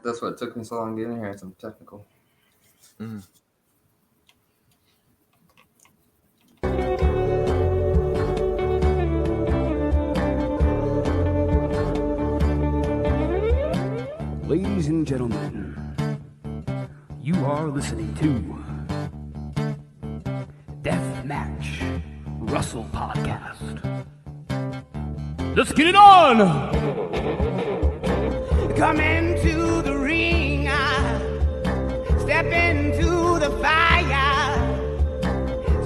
That's what it took me so long to get in here. Some technical. Mm. Ladies and gentlemen, you are listening to Deathmatch Russell Podcast. Let's get it on! Come into the ring, step into the fire,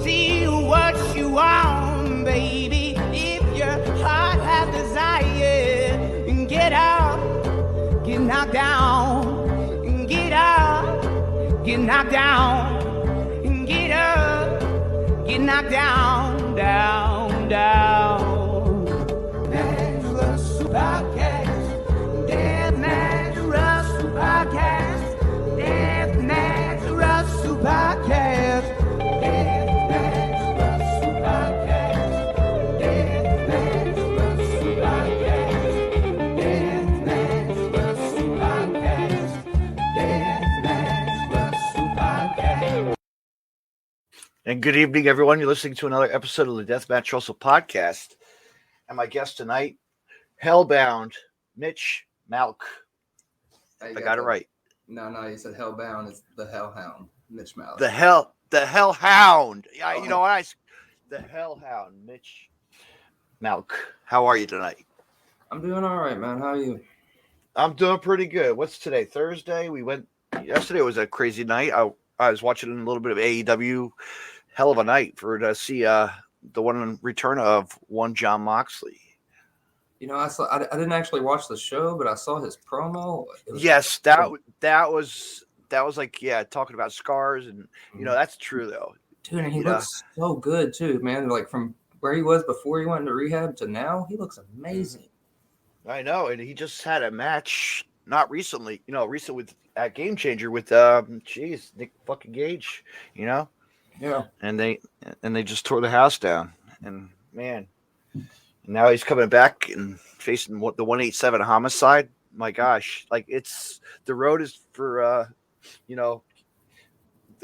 see what you want, baby. If your heart has desire, and get out, get knocked down, and get out, get knocked down, and get up, get knocked down, down, down. Deathmatch Russell Podcast, Deathmatch Russell Podcast, Deathmatch Russell Podcast, Deathmatch Russell Podcast, Deathmatch Russell Podcast, Deathmatch Russell Podcast, Deathmatch Russell Podcast. And good evening, everyone. You're listening to another episode of the Deathmatch Russell Podcast. And my guest tonight, HellHound Mitch Malik. Hey, I got it right. No, you said Hellbound. It's the HellHound Mitch Malik. The HellHound. Yeah, Oh. you know what? The HellHound Mitch Malik. How are you tonight? I'm doing all right, man. How are you? I'm doing pretty good. What's today? Thursday. Yesterday was a crazy night. I was watching a little bit of AEW. Hell of a night to see the one return of one Jon Moxley. You know, I didn't actually watch the show, but I saw his promo. Yes, that was like, yeah, talking about scars, and that's true though. Dude, and he looks so good too, man. Like from where he was before he went into rehab to now, he looks amazing. I know, and he just had a match not recently, recent with at Game Changer with Nick fucking Gage, Yeah. And they just tore the house down, and man, now he's coming back and facing the 187 Homicide. My gosh, like the road is for the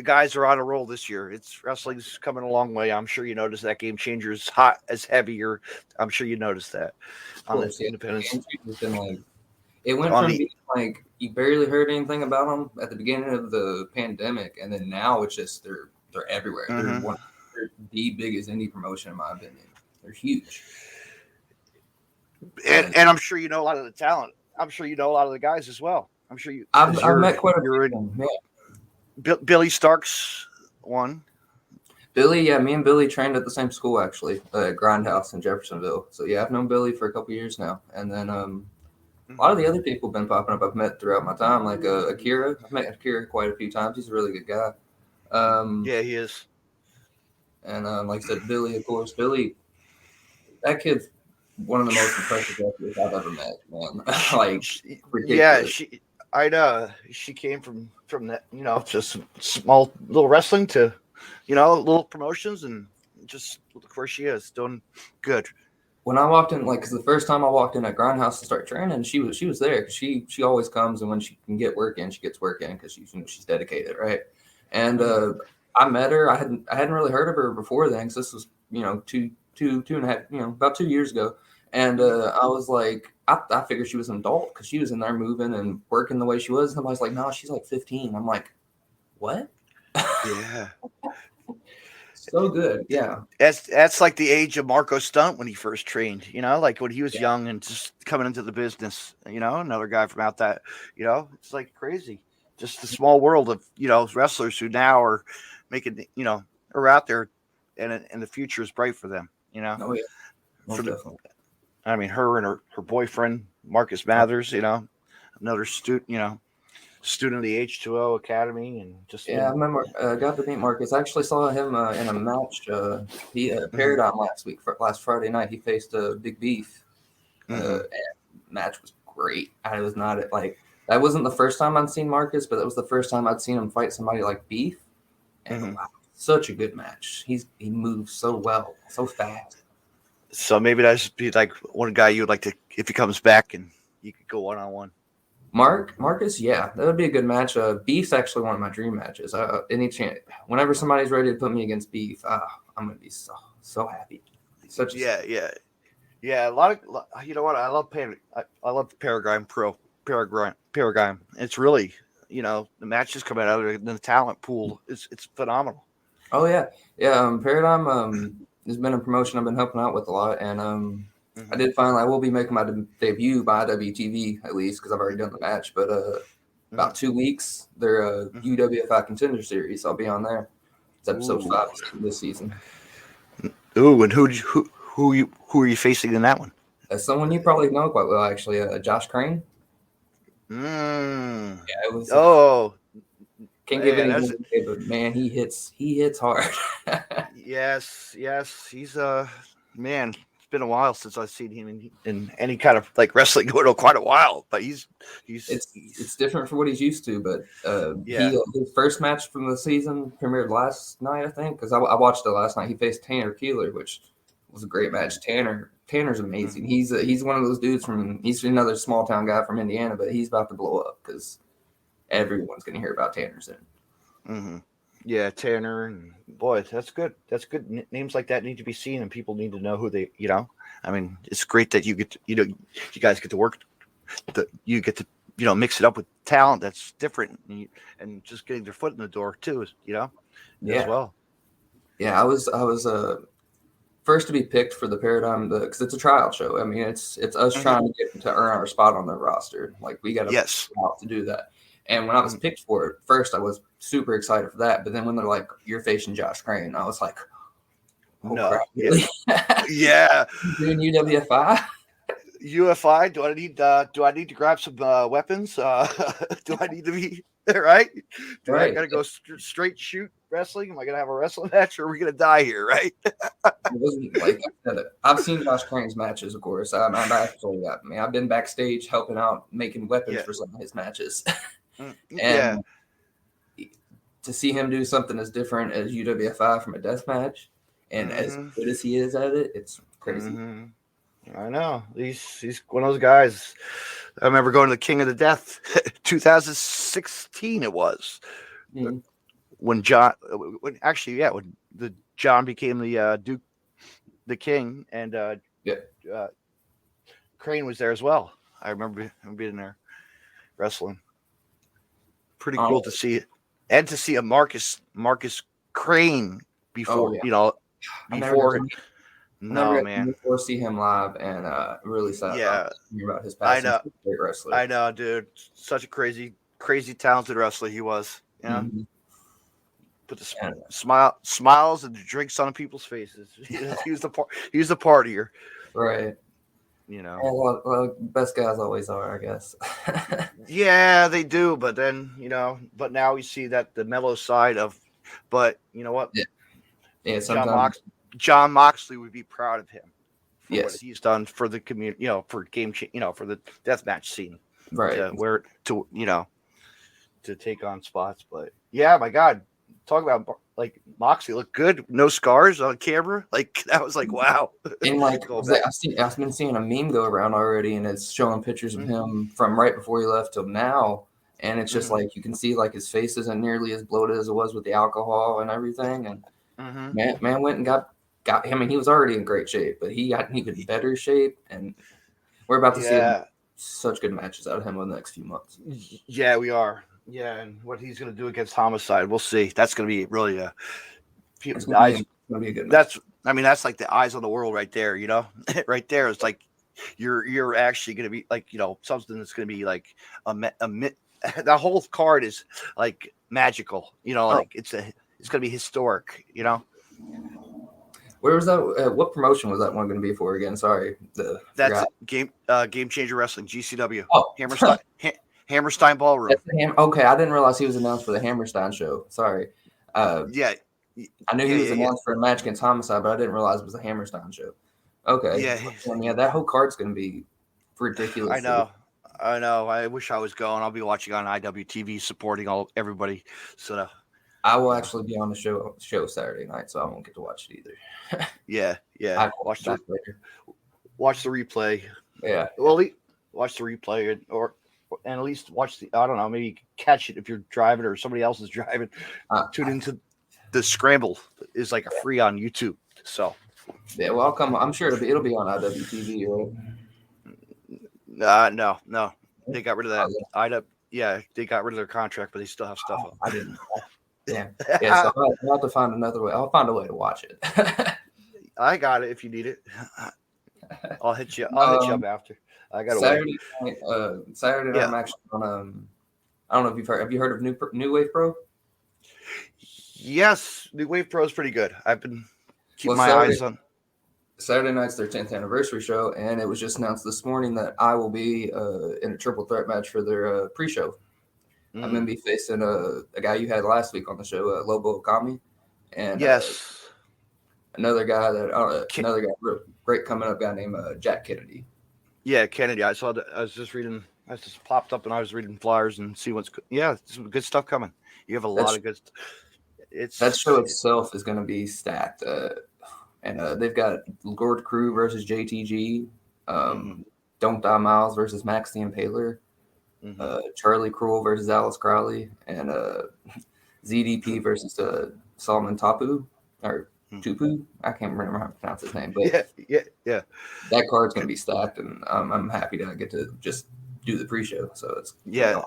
guys are on a roll this year. Wrestling's coming a long way. I'm sure you noticed that Game Changer is hot as heavier. I'm sure you noticed that on the independence. It went from being like you barely heard anything about them at the beginning of the pandemic, and then now it's just they're everywhere. Mm-hmm. They're the biggest indie promotion in my opinion. They're huge. And I'm sure you know a lot of the talent. I'm sure you know a lot of the guys as well. I'm sure you. I've met quite a few of them. Yeah. Billy Starks one. Billy, yeah, me and Billy trained at the same school actually, Grindhouse in Jeffersonville. So yeah, I've known Billy for a couple years now, and then a lot of the other people have been popping up. I've met throughout my time, like Akira. I've met Akira quite a few times. He's a really good guy. Yeah, he is. And like I said, Billy, of course. Billy, that kid's one of the most impressive wrestlers I've ever met, man. Like, ridiculous. Yeah, I know. She came from that, just small little wrestling to, little promotions, and just look where she is, doing good. When I walked in, because the first time I walked in at Grindhouse to start training, she was there because she always comes, and when she can get work in, she gets work in because she's dedicated, right? And I met her. I hadn't really heard of her before then, because this was two and a half, about 2 years ago. And I was like, I figured she was an adult because she was in there moving and working the way she was. And I was like, no, she's like 15. I'm like, what? Yeah. So good. Yeah. That's like the age of Marco Stunt when he first trained, like when he was young and just coming into the business, another guy from out that, it's like crazy. Just the small world of, wrestlers who now are making, are out there, and the future is bright for them, Oh, yeah. Most definitely. I mean, her and her boyfriend, Marcus Mathers, another student, student of the H2O Academy, and just I remember got to meet Marcus. I actually saw him in a match. He Paradigm last Friday night. He faced Big Beef. And match was great. I was not that wasn't the first time I'd seen Marcus, but that was the first time I'd seen him fight somebody like Beef. And wow, such a good match. He moves so well, so fast. So maybe that should be like one guy you would like to, if he comes back, and you could go 1-on-1. Marcus, yeah, that would be a good match. Beef's actually one of my dream matches. Any chance, whenever somebody's ready to put me against Beef, I'm gonna be so happy. Yeah. A lot of, you know what? I love I love the Paradigm. It's really, the matches coming out of the talent pool. It's phenomenal. Oh yeah. Paradigm has been a promotion I've been helping out with a lot, and I did finally. I will be making my debut by WTV at least because I've already done the match. But about 2 weeks, their UWFI Contender Series. I'll be on there. It's episode 5 this season. Ooh, and who are you facing in that one? Someone you probably know quite well, actually. Josh Crane. Yeah, it was. Can't give any name, but man, he hits hard. yes, he's man. It's been a while since I've seen him in any kind of like wrestling going on, quite a while. But he's it's different for what he's used to. But his first match from the season premiered last night, I think, because I watched it last night. He faced Tanner Keeler, which was a great match. Tanner's amazing. He's one of those dudes he's another small town guy from Indiana, but he's about to blow up because everyone's going to hear about Tanner soon. Yeah, Tanner, and boy, that's good. That's good. Names like that need to be seen, and people need to know who they. I mean, it's great that you get to, you guys get to work. You get to mix it up with talent that's different, and just getting their foot in the door too. As well. Yeah, I was first to be picked for the Paradigm because it's a trial show. I mean, it's us trying to earn our spot on the roster. Like we got to out to do that. And when I was picked for it, first I was super excited for that. But then when they're like, "You're facing Josh Crane," I was like, "No, crap, really? Yeah, doing UWFI." UFI? Do I need to grab some weapons? Do I need to be right? I got to go straight shoot wrestling? Am I gonna have a wrestling match, or are we gonna die here? Right? It wasn't like I've seen Josh Crane's matches, of course. I've been backstage helping out making weapons for some of his matches. And to see him do something as different as UWFI from a death match and as good as he is at it, it's crazy. I know. He's one of those guys. I remember going to the King of the Death 2016 it was. When John became the Duke the King, and Crane was there as well. I remember him being there wrestling. Pretty cool to see it, and to see a Marcus Crane before before see him live, and really sad about his passing. I know, great wrestler. I know, dude. Such a crazy talented wrestler he was. Put the smiles and the drinks on people's faces. He was the partier, right? Well, best guys always are, I guess. Yeah, they do. But then, but now we see that the mellow side of, but you know what? Yeah. Sometimes John Moxley would be proud of him for what he's done for the community, for for the deathmatch scene. Right. To take on spots. But yeah, my God, talk about like Moxley looked good, no scars on camera. Like that was like wow. And like I've been seeing a meme go around already, and it's showing pictures of him from right before he left till now, and it's just like you can see like his face isn't nearly as bloated as it was with the alcohol and everything. And man went and got. I mean, he was already in great shape, but he got in even better shape, and we're about to see such good matches out of him in the next few months. Yeah, we are. Yeah, and what he's going to do against Homicide, we'll see. That's going to be really it's going to be a good match. That's like the eyes on the world right there. Right there. It's like you're actually going to be like something that's going to be like the whole card is like magical. Like it's going to be historic. Where was that? What promotion was that one going to be for again? Sorry, that's Game Changer Wrestling, GCW. Oh, Hammerstein Ballroom. Okay, I didn't realize he was announced for the Hammerstein show. Sorry. I knew he was announced for a match against Homicide, but I didn't realize it was the Hammerstein show. Okay. Yeah, that whole card's going to be ridiculous. I know. I wish I was going. I'll be watching on IWTV, supporting everybody. So I will actually be on the show Saturday night, so I won't get to watch it either. Yeah. Watch the replay. Yeah. Well, watch the replay, or and at least watch the. I don't know, maybe catch it if you're driving or somebody else is driving. Tune into the Scramble is like a free on YouTube. So yeah, well, I'll come. I'm sure it'll be on IWTV, right? No, they got rid of that. Yeah, they got rid of their contract, but they still have stuff up. I didn't. Yeah. So I'll have to find another way. I'll find a way to watch it. I got it if you need it. I'll hit you. I'll hit you up after. I got Saturday night. Saturday night. I'm actually on. I don't know if you've heard. Have you heard of New Wave Pro? Yes, New Wave Pro is pretty good. I've been keeping my eyes on. Saturday night's their 10th anniversary show, and it was just announced this morning that I will be in a triple threat match for their pre-show. I'm going to be facing a guy you had last week on the show, Lobo Okami, and another guy great coming up guy named Jack Kennedy. Yeah, Kennedy. I saw that. I was just reading. I just popped up and I was reading flyers and see what's. Yeah, some good stuff coming. You have a lot of good. That show itself is going to be stacked. And they've got Lord Crew versus JTG, Don't Die Miles versus Max the Impaler, Charlie Cruel versus Alice Crowley, and ZDP versus Solomon Tapu or Tupu. I can't remember how to pronounce his name, but yeah. That card's going to be stacked, and I'm happy to get to just do the pre-show. So it's awesome.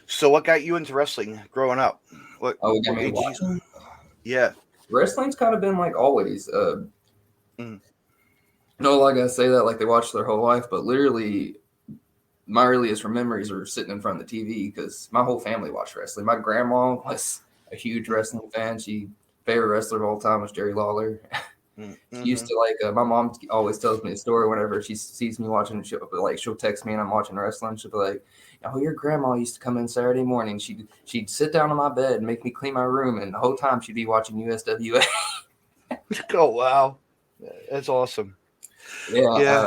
So what got you into wrestling growing up? What got me watching? Yeah. Wrestling's kind of been like always. No, like I say that like they watch their whole life, but literally my earliest memories are sitting in front of the TV because my whole family watched wrestling. My grandma was a huge wrestling fan. She favorite wrestler of all time was Jerry Lawler. She used to like my mom always tells me a story whenever she sees me watching. She'll text me and I'm watching wrestling. She'll be like, "Oh, your grandma used to come in Saturday morning. She'd sit down on my bed and make me clean my room, and the whole time she'd be watching USWA." Oh wow, that's awesome. Yeah.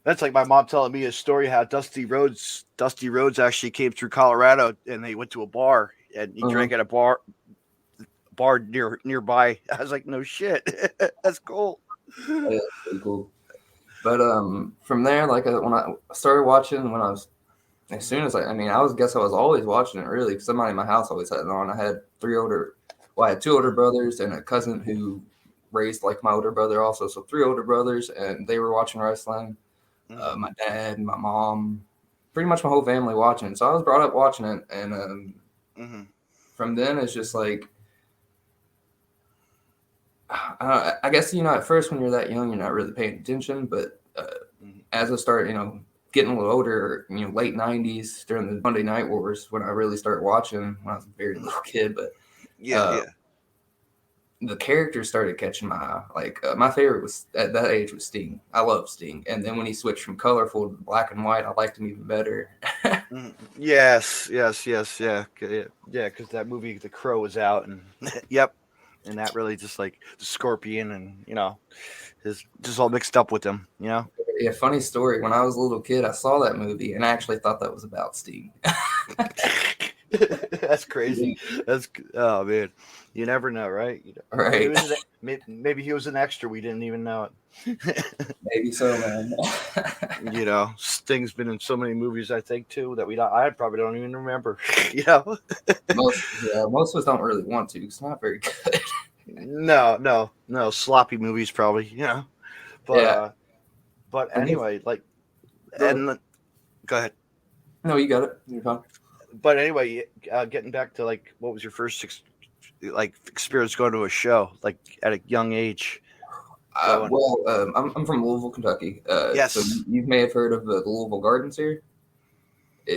That's like my mom telling me a story how Dusty Rhodes actually came through Colorado and they went to a bar and he drank at a bar nearby. I was like, no shit. That's cool. Yeah, that's pretty cool. But from there, like when I started watching, I was always watching it really because somebody in my house always had it on. I had I had 2 older brothers and a cousin who raised like my older brother also. So 3 older brothers, and they were watching wrestling. My dad, my mom, pretty much my whole family watching it. So I was brought up watching it, and from then it's just like, I guess, at first when you're that young, you're not really paying attention. But as I started, getting a little older, late 90s during the Monday Night Wars, when I really started watching when I was a very little kid. But the characters started catching my eye. Like my favorite was at that age was Sting. I love Sting. And then when he switched from colorful to black and white, I liked him even better. Yes. Yeah. Because that movie, The Crow, was out, and yep. And that really just like the Scorpion and, is just all mixed up with him, Yeah, funny story. When I was a little kid, I saw that movie and I actually thought that was about Sting. That's crazy. Oh man, you never know, right? Right. Maybe he was an extra. We didn't even know it. Maybe so, man. Sting's been in so many movies, I think, too, that I probably don't even remember. Most of us don't really want to. It's not very good. No, sloppy movies, probably. But anyway, go ahead. No, you got it. You're fine. But anyway, getting back to like, what was your first experience going to a show, like at a young age? I'm from Louisville, Kentucky. Yes. So you may have heard of the Louisville Gardens here.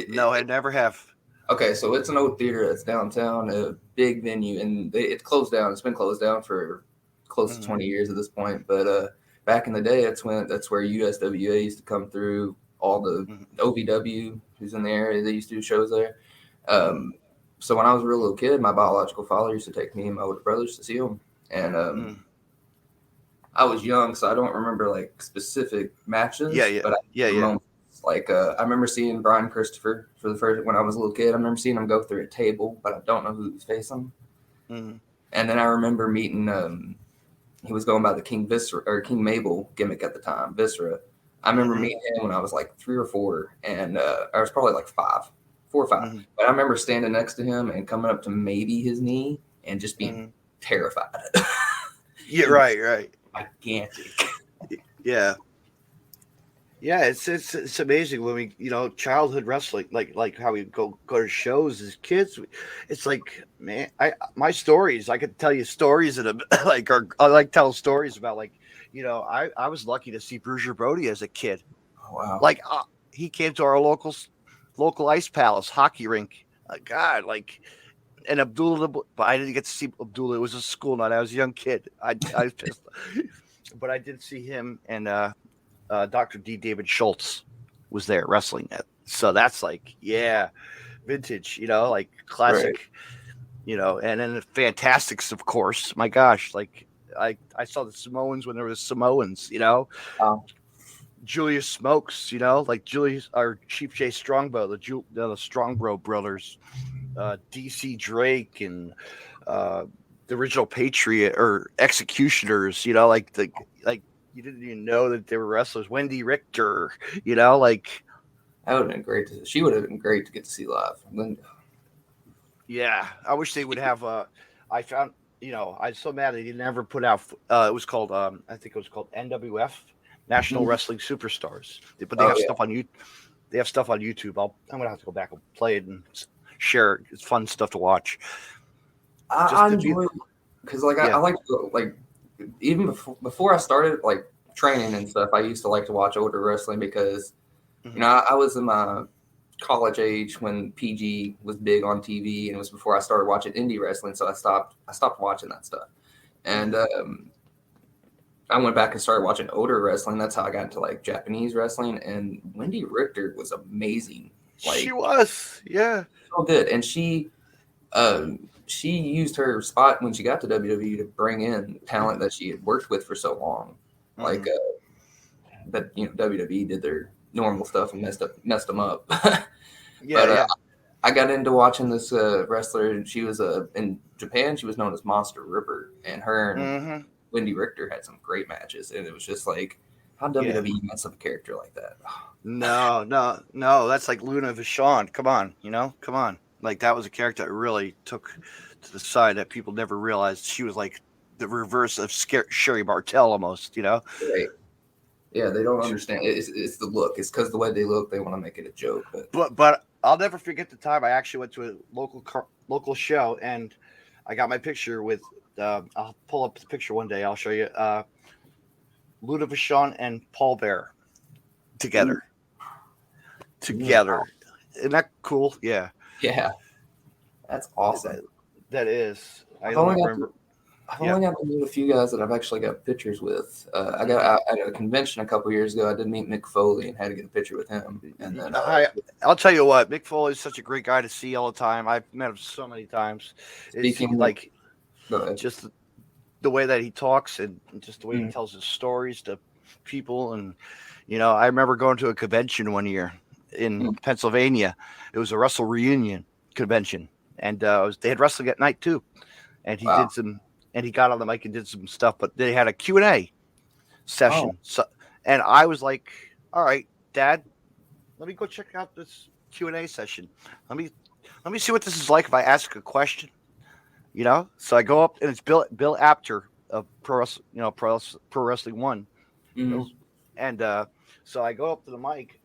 No, I never have. Okay, so it's an old theater that's downtown, a big venue, and it's closed down. It's been closed down for close to 20 years at this point. But back in the day, that's where USWA used to come through. All the OVW who's in the area, they used to do shows there. So when I was a real little kid, my biological father used to take me and my older brothers to see them. And I was young, so I don't remember like specific matches. Moments. Like I remember seeing Brian Christopher for the first when I was a little kid. I remember seeing him go through a table, but I don't know who he was facing. And then I remember meeting he was going by the King Mabel gimmick at the time, Viscera. I remember meeting him when I was like 3 or 4, and I was probably like 4 or 5. Mm-hmm. But I remember standing next to him and coming up to maybe his knee and just being terrified. Yeah, right. Gigantic. Yeah. Yeah, it's amazing when we, childhood wrestling, like how we go to shows as kids. It's like, man, my stories. I could tell you stories that I like telling stories about, like, I was lucky to see Bruiser Brody as a kid. Oh, wow. Like, he came to our local ice palace hockey rink. God, like, and Abdullah, but I didn't get to see Abdullah. It was a school night. I was a young kid. I was pissed, but I did see him, and Dr. D. David Schultz was there wrestling it. So that's like, yeah, vintage, like classic, and then the Fantastics, of course. My gosh, like I saw the Samoans when there was Samoans, Julius Smokes, like Julius, our Chief J Strongbow, the Strongbow brothers, DC Drake, and the original Patriot or Executioners, like you didn't even know that they were wrestlers. Wendy Richter, like that would have been great. She would have been great to get to see live. Yeah, I wish they would have. I found, I'm so mad they didn't ever put out. It was called, I think it was called NWF, National Wrestling Superstars. But they have stuff on YouTube. They have stuff on YouTube. I'm gonna have to go back and play it and share it. It's fun stuff to watch. I enjoy because I like to like even before I started like training and stuff. I used to like to watch older wrestling because I was in my college age when PG was big on TV, and it was before I started watching indie wrestling. So I stopped watching that stuff, and I went back and started watching older wrestling. That's how I got into like Japanese wrestling. And Wendy Richter was amazing. Like, she was, yeah, so good. And she used her spot when she got to WWE to bring in talent that she had worked with for so long. Like, but WWE did their normal stuff and messed them up. I got into watching this wrestler, and she was in Japan. She was known as Monster Ripper, and her and Wendy Richter had some great matches. And it was just like, how WWE mess up a character like that? No, that's like Luna Vachon. Come on. Like, that was a character that really took to the side that people never realized. She was like the reverse of Sherry Martel almost, Right. Yeah, they don't understand. It's the look. It's because the way they look, they want to make it a joke. But I'll never forget the time I actually went to a local show, and I got my picture with. I'll pull up the picture one day. I'll show you. Luna Vachon and Paul Bearer together. Isn't that cool? Yeah. Yeah, that's awesome. That is. I've only got to meet a few guys that I've actually got pictures with. I got at a convention a couple years ago. I did meet Mick Foley and had to get a picture with him. And then I'll tell you what, Mick Foley is such a great guy to see all the time. I've met him so many times. Just the way that he talks and just the way he tells his stories to people. And I remember going to a convention one year in Pennsylvania. It was a Wrestle Reunion convention, and they had wrestling at night too. And he did some. And he got on the mic and did some stuff, but they had a Q&A session. So, and I was like, all right, Dad, let me go check out this Q&A session. Let me see what this is like if I ask a question, So I go up, and it's Bill Apter of Pro Wrestling One. And so I go up to the mic.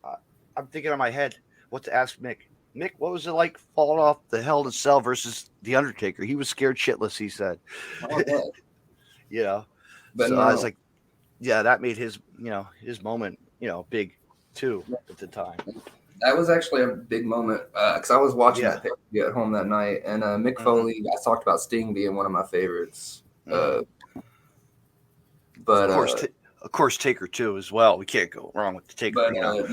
I'm thinking in my head what to ask Mick. Mick, what was it like falling off the Hell in a Cell versus The Undertaker? He was scared shitless, he said. But so I was like, that made his moment, big too at the time. That was actually a big moment because I was watching that pay-per-view at home that night, and Mick Foley, I talked about Sting being one of my favorites. But of course, Taker too as well. We can't go wrong with the Taker. But no,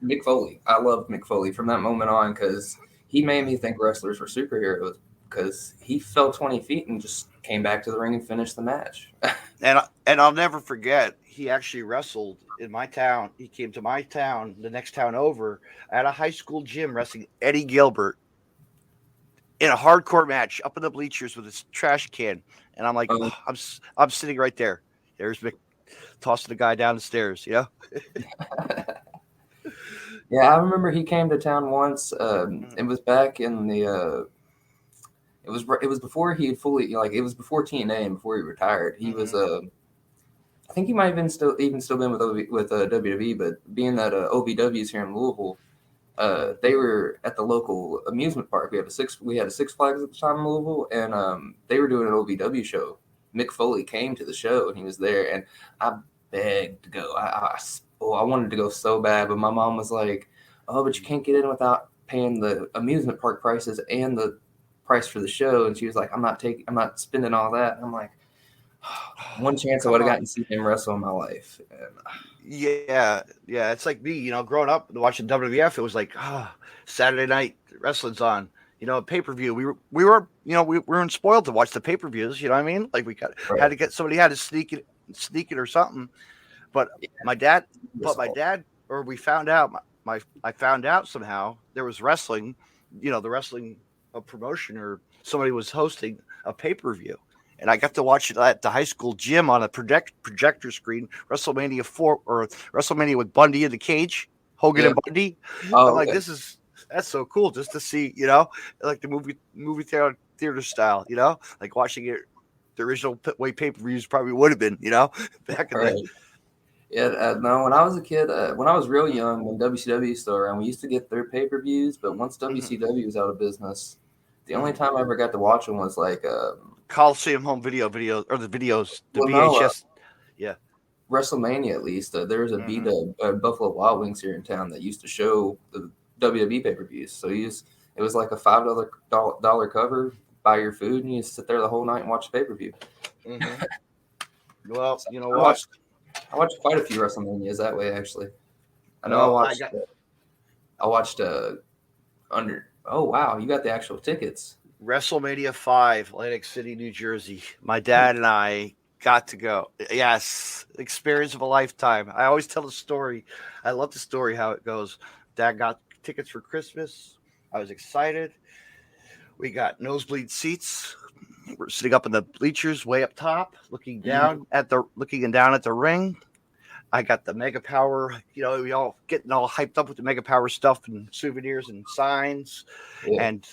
Mick Foley. I loved Mick Foley from that moment on because he made me think wrestlers were superheroes because he fell 20 feet and just came back to the ring and finished the match. and I'll never forget, he actually wrestled in my town. He came to my town, the next town over, at a high school gym wrestling Eddie Gilbert in a hardcore match up in the bleachers with his trash can. And I'm like, I'm sitting right there. There's Mick. tossing the guy down the stairs. You know. Yeah, I remember he came to town once. It was back in the. It was before he had fully like it was before TNA and before he retired. He was I think he might have been still been with WWE, but being that OVW is here in Louisville, they were at the local amusement park. We had a Six Flags at the time in Louisville, and they were doing an OVW show. Mick Foley came to the show and he was there, and I begged to go. I wanted to go so bad, but my mom was like, "Oh, but you can't get in without paying the amusement park prices and the price for the show." And she was like, I'm not spending all that. And I'm like, one chance I would have gotten to see him wrestle in my life. And, yeah. It's like me, growing up watching WWF. It was like, Saturday night wrestling's on. Pay-per-view. We were spoiled to watch the pay-per-views. You know what I mean? Like had to get somebody had to sneak it or something. But my dad, or we found out. I found out somehow there was wrestling. The wrestling promotion or somebody was hosting a pay-per-view. And I got to watch it at the high school gym on a projector screen, WrestleMania 4 or WrestleMania with Bundy in the cage, Hogan and Bundy. Oh, I'm like, that's so cool just to see, like the movie theater style, like watching it, the original way pay-per-views probably would have been, back in the day. Yeah, no, when I was a kid, when I was real young, when WCW was still around, we used to get their pay-per-views, but once WCW was out of business, the only time I ever got to watch them was like Coliseum home videos or the videos, the VHS. WrestleMania at least. There was a B-Dub, Buffalo Wild Wings here in town that used to show the WWE pay-per-views. So it was like a $5 cover, buy your food, and you sit there the whole night and watch the pay-per-view. Well, you know what? I watched quite a few WrestleManias that way, actually. I know I watched under. Oh wow, you got the actual tickets. WrestleMania 5, Atlantic City, New Jersey. My dad and I got to go. Yes, experience of a lifetime. I always tell the story. I love the story how it goes. Dad got tickets for Christmas. I was excited. We got nosebleed seats. We're sitting up in the bleachers, way up top, looking down at the ring. I got the Mega Power. We all getting all hyped up with the Mega Power stuff and souvenirs and signs. Yeah. And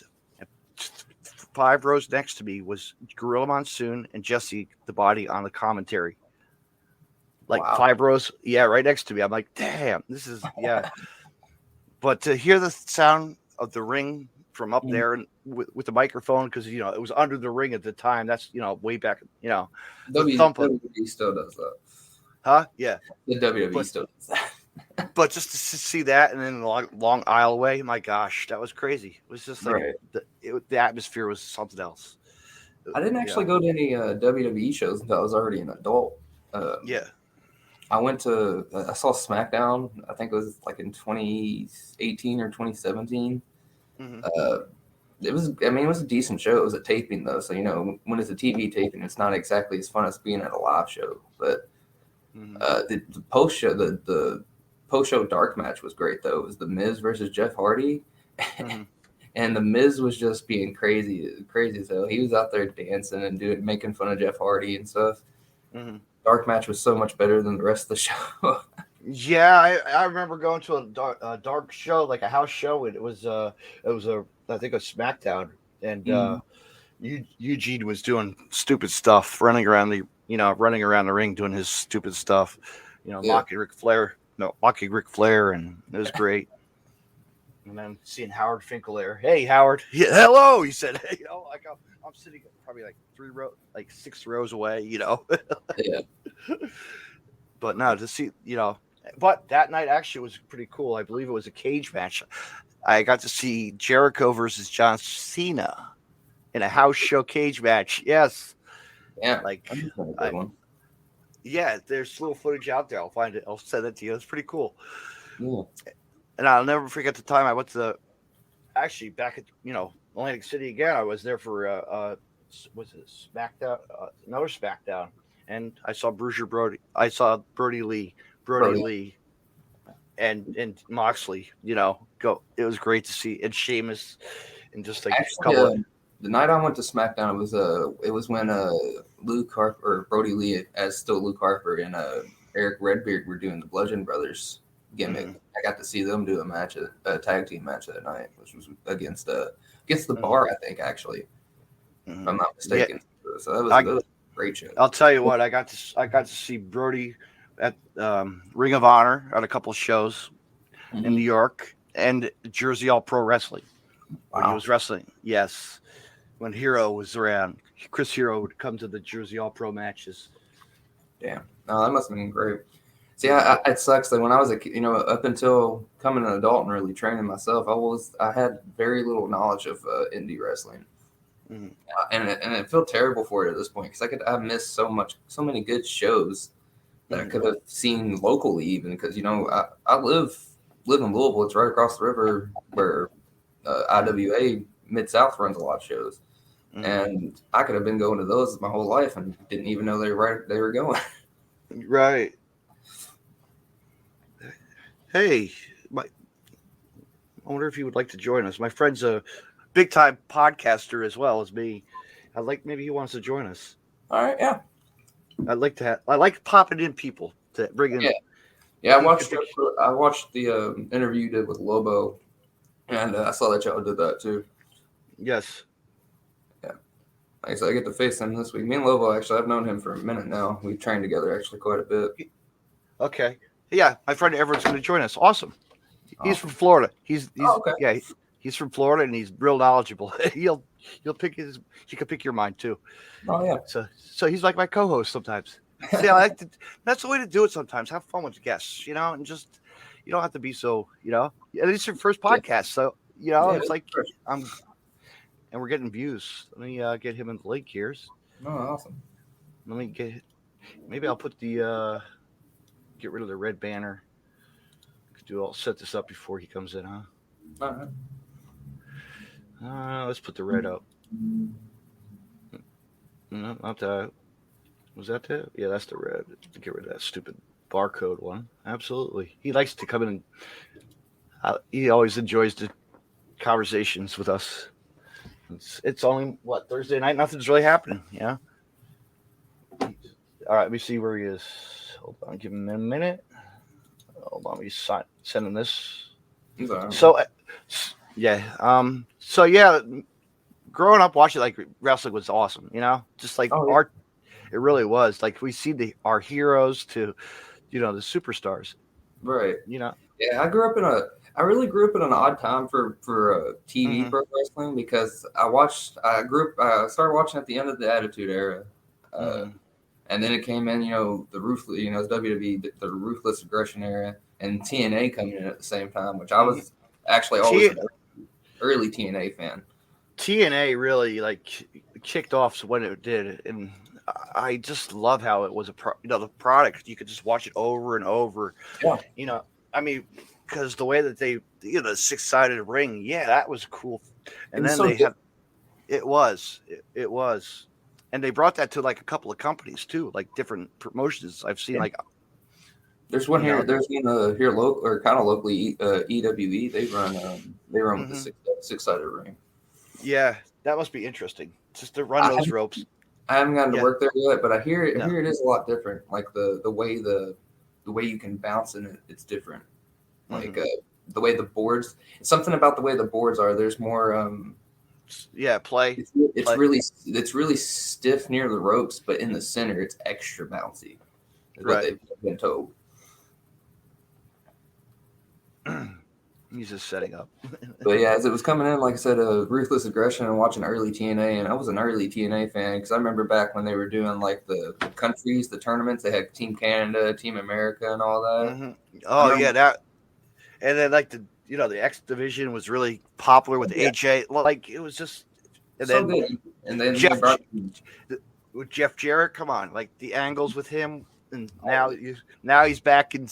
5 rows next to me was Gorilla Monsoon and Jesse the Body on the commentary. Like 5 rows, right next to me. I'm like, damn, this is But to hear the sound of the ring from up there and with the microphone, because it was under the ring at the time. That's way back. WWE still does that. Huh? Yeah. The WWE still does that. But just to see that, and then the long aisle away, my gosh, that was crazy. It was just like the atmosphere was something else. I didn't actually go to any WWE shows until I was already an adult. I saw SmackDown. I think it was like in 2018 or 2017. It was a decent show. It was a taping though, so when it's a TV taping, it's not exactly as fun as being at a live show. But the post show, the post show dark match was great though. It was the Miz versus Jeff Hardy, and the Miz was just being crazy as hell. He was out there dancing and making fun of Jeff Hardy and stuff. Dark match was so much better than the rest of the show. Yeah, I remember going to a dark show, like a house show, and it was I think a SmackDown, and Eugene was doing stupid stuff, running around the ring, doing his stupid stuff, mocking Ric Flair, and it was great. And then seeing Howard Finkel there, hey Howard, hello, he said, hey, I'm sitting probably like 6 rows away, Yeah. But no, to see, but that night actually was pretty cool. I believe it was a cage match. I got to see Jericho versus John Cena in a house show cage match. Yes. Yeah. There's little footage out there. I'll find it. I'll send it to you. It's pretty cool. Yeah. And I'll never forget the time I went to back at, Atlantic City again. I was there for, was it SmackDown? Another SmackDown. And I saw Bruiser Brody. I saw Brody Lee, and Moxley. Go. It was great to see, and Sheamus, and just like the night I went to SmackDown, it was when Luke Harper or Brody Lee as still Luke Harper and Eric Redbeard were doing the Bludgeon Brothers gimmick. Mhm. I got to see them do a tag team match that night, which was against the Bar, I think, actually, if I'm not mistaken. So that was a great show. I'll tell you what, I got to see Brody at Ring of Honor at a couple shows in New York and Jersey All Pro Wrestling. When he was wrestling, yes. When Hero was around, Chris Hero would come to the Jersey All Pro matches. Damn, no, that must have been great. See, it sucks that when I was a kid, up until becoming an adult and really training myself, I had very little knowledge of indie wrestling, and it felt terrible for it at this point because I missed so many good shows that I could have seen locally, even because I live in Louisville. It's right across the river where IWA Mid-South runs a lot of shows, and I could have been going to those my whole life and didn't even know they were going. Right. Hey, I wonder if you would like to join us. My friend's a big-time podcaster as well as me. Maybe he wants to join us. All right, yeah. I like popping in people to bring in. Yeah. I watched the interview you did with Lobo. And I saw that y'all did that too. Yes. Yeah. Like I said, I get to face him this week. Me and Lobo, actually, I've known him for a minute now. We've trained together actually quite a bit. Okay. Yeah, my friend Everett's going to join us. Awesome. He's from Florida. He's okay. Yeah, he's from Florida and he's real knowledgeable. He'll pick he can pick your mind too. Oh yeah. So he's like my co-host sometimes. See, that's the way to do it sometimes. Have fun with the guests, and just. You don't have to be so, it's your first podcast. So, it's like, and we're getting views. Let me get him in the link here. Oh, awesome. Maybe I'll put get rid of the red banner. I'll set this up before he comes in, huh? All right. Let's put the red up. No, not that. Was that it? Yeah, that's the red. Get rid of that stupid barcode one. Absolutely. He likes to come in and he always enjoys the conversations with us. It's only Thursday night, nothing's really happening. All right, let me see where he is. Hold on, give him a minute. Hold on, me send him this. So growing up watching wrestling was awesome, just art. It really was. We see our heroes to the superstars. Right. Yeah, I really grew up in an odd time for TV pro wrestling because I started watching at the end of the Attitude Era. And then it came in, the Ruthless, WWE, the Ruthless Aggression Era, and TNA coming in at the same time, which I was actually always an early TNA fan. TNA really kicked off when it did, and I just love how it was the product. You could just watch it over and over. Yeah. Because the way that they, the 6-sided ring, that was cool. And then it was, and they brought that to a couple of companies too, different promotions. I've seen there's one here. There's one here local or kind of locally. EWE. They run with the 6-sided ring. Yeah, that must be interesting. Just to run those ropes. I haven't gotten to work there yet, but I hear it is a lot different. The way you can bounce in it, it's different. The way the boards, something about the way the boards are. There's more. Play. It's really stiff near the ropes, but in the center, it's extra bouncy. Is what they've been told. He's just setting up. But as it was coming in, like I said, Ruthless Aggression and watching early TNA, and I was an early TNA fan because I remember back when they were doing the countries, the tournaments. They had Team Canada, Team America, and all that. Oh yeah, that. And then the X Division was really popular with AJ. It was just. And then with Jeff Jarrett, come on, the angles with him. And now he's back in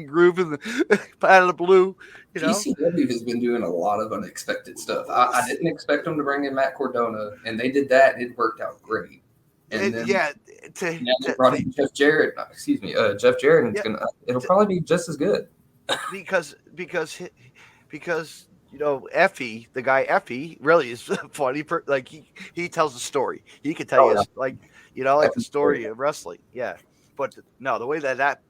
groove in the out of the blue. ECW has been doing a lot of unexpected stuff. I didn't expect them to bring in Matt Cardona, and they did that, and it worked out great. And then they brought in Jeff Jarrett. Jeff Jarrett. And it'll probably be just as good because Effie, the guy Effie, really is funny. Like he tells a story. He can tell you like the story of wrestling. Yeah, but no, the way that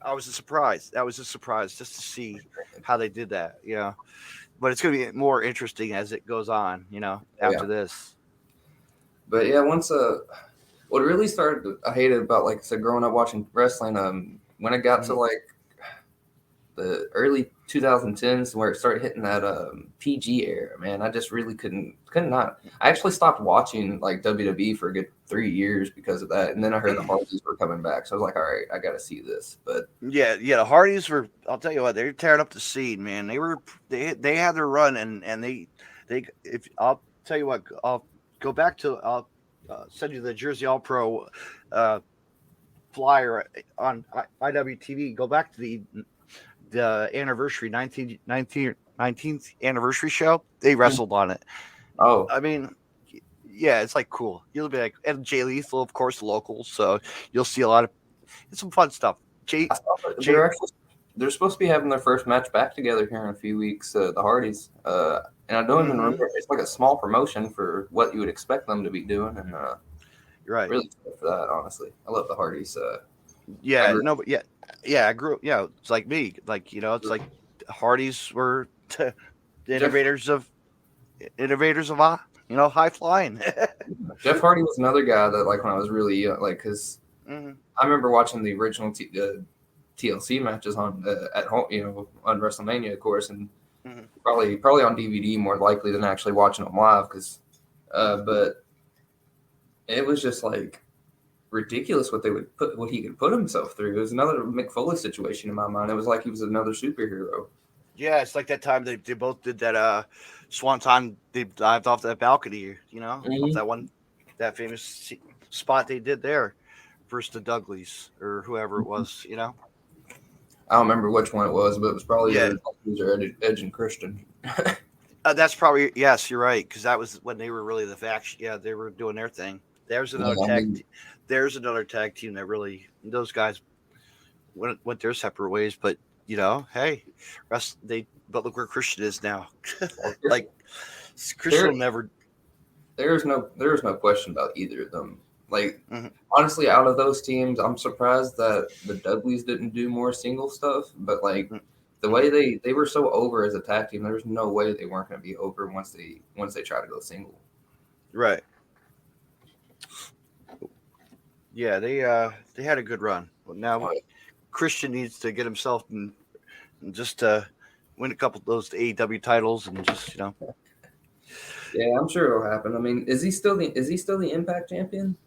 I was a surprise. That was a surprise just to see how they did that. But it's going to be more interesting as it goes on. After this. But yeah, once what really started, I hated about, like I said, growing up watching wrestling. When it got to like the early 2010s, where it started hitting that PG era, man, I just really could not. I actually stopped watching like WWE for a good 3 years because of that, and then I heard the Hardys were coming back, so I was like, all right, I got to see this. But yeah, the Hardys were. I'll tell you what, they're tearing up the scene, man. They had their run, and they if I'll tell you what, I'll go back to I'll send you the Jersey All Pro flyer on IWTV. Go back to the anniversary 19th anniversary show. They wrestled on it. Oh, I mean, yeah, it's like cool. You'll be like, and Jay Lethal, of course, local. So you'll see a lot of some fun stuff. They're supposed to be having their first match back together here in a few weeks. The Hardys, and I don't even remember. It's like a small promotion for what you would expect them to be doing, and you're right. Really for that, honestly. I love the Hardys. I grew up. Yeah, it's like me. Like it's like Hardys were the innovators of high flying. Jeff Hardy was another guy that, like, when I was really young, like, because I remember watching the original TLC matches on at home, on WrestleMania, of course, and probably on DVD more likely than actually watching them live, because, but it was just like ridiculous what he could put himself through. It was another Mick Foley situation in my mind. It was like he was another superhero. Yeah, it's like that time they both did that Swanton. They dived off that balcony, off that famous spot they did there versus the Dudleys or whoever it was, I don't remember which one it was, but it was probably Edge and Christian. That's probably, yes, you're right, because that was when they were really the faction. Yeah, they were doing their thing. There's another tag team that really, those guys went their separate ways, but hey, but look where Christian is now. Like Christian never. There's no question about either of them. Like, honestly, out of those teams, I'm surprised that the Dudleys didn't do more single stuff. But like the way they were so over as a tag team, there's no way they weren't going to be over once they try to go single. Right. Yeah, they had a good run. But now Christian needs to get himself and just win a couple of those AEW titles and just Yeah, I'm sure it'll happen. I mean, is he still the Impact champion?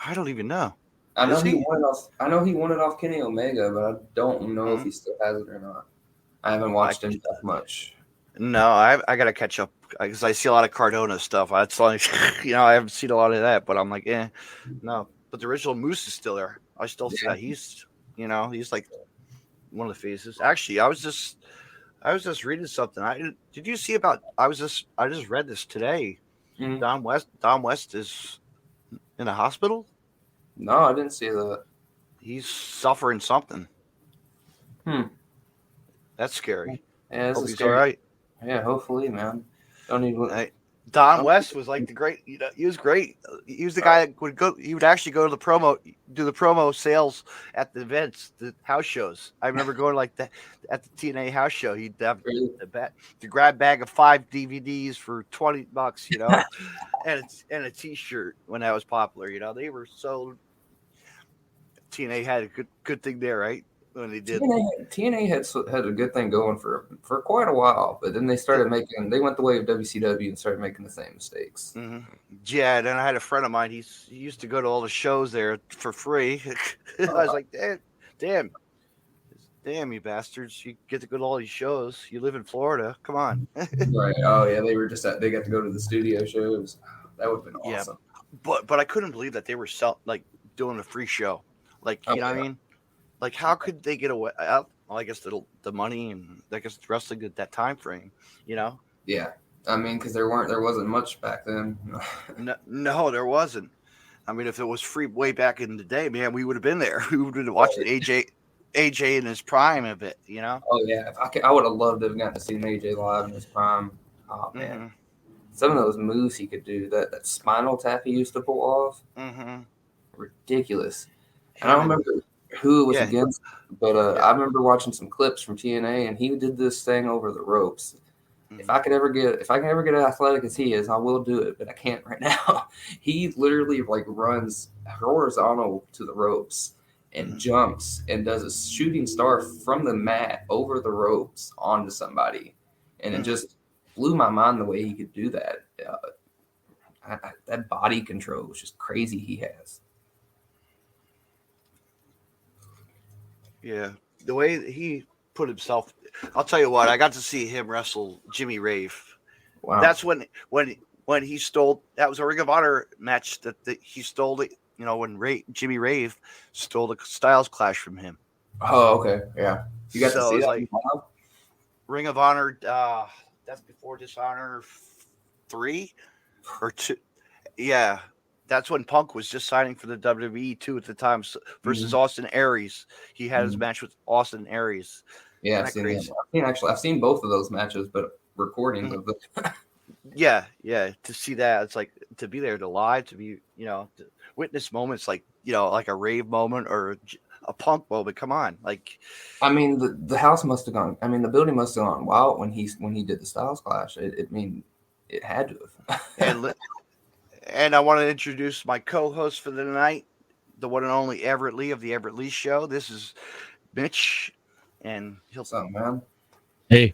I don't even know. I know he won it off Kenny Omega, but I don't know if he still has it or not. I haven't watched him that much. No, I got to catch up because I see a lot of Cardona stuff. It's like I haven't seen a lot of that, but I'm like, no. But the original Moose is still there. I still see that he's like one of the faces. Actually, I was just reading something. Did you see about? I just read this today. Don West is in a hospital. No, I didn't see that. He's suffering something. That's scary. Yeah, hope he's all right. Yeah, hopefully, man. Don't need. Don West was like the great. He was great. He was the guy that would go. He would actually go to do the promo sales at the events, the house shows. I remember going like that at the TNA house show. He'd have the grab bag of 5 DVDs for $20, and a T-shirt when that was popular. They were so. TNA had a good thing there, right? When they did. TNA had a good thing going for quite a while, but then they went the way of WCW and started making the same mistakes. Yeah, and then I had a friend of mine. He used to go to all the shows there for free. I was like, damn, you bastards! You get to go to all these shows. You live in Florida. Come on. Right? Oh yeah, they got to go to the studio shows. That would have been awesome. Yeah, but I couldn't believe that they were doing a free show. Like what I mean. Like, how could they get away? Well, I guess the money and I guess wrestling at that time frame, Yeah, I mean, because there wasn't much back then. No, there wasn't. I mean, if it was free way back in the day, man, we would have been there. We would have been watching AJ. AJ in his prime a bit, you know? Oh yeah, I would have loved to have gotten to see AJ live in his prime. Oh man, Mm-hmm. some of those moves he could do, that spinal tap he used to pull off, Mm-hmm. ridiculous. And I don't remember who it was against, but I remember watching some clips from TNA, and he did this thing over the ropes. Mm-hmm. If I can ever get as athletic as he is, I will do it, but I can't right now. He literally like runs horizontal to the ropes and jumps and does a shooting star from the mat over the ropes onto somebody, and it just blew my mind the way he could do that. That body control was just crazy. He has. Yeah, the way that he put himself. I'll tell you what. I got to see him wrestle Jimmy Rave. Wow. That's when he stole. That was a Ring of Honor match that he stole it. You know, when Jimmy Rave stole the Styles Clash from him. Oh, okay, yeah. You got to see that. Like Ring of Honor. That's before Dishonor 3 or 2. Yeah. That's when Punk was just signing for the WWE too at the time versus Austin Aries. He had his match with Austin Aries. Yeah, I've seen both of those matches, but recordings of them. Yeah. To see that, it's like to be there to live, to be, to witness moments like a Rave moment or a Punk moment. Come on, like. I mean, the house must have gone. I mean, the building must have gone wild when he did the Styles Clash. It had to have. And I want to introduce my co-host for the night, the one and only Everett Lee of the Everett Lee Show. This is Mitch, and he'll something, man. Hey,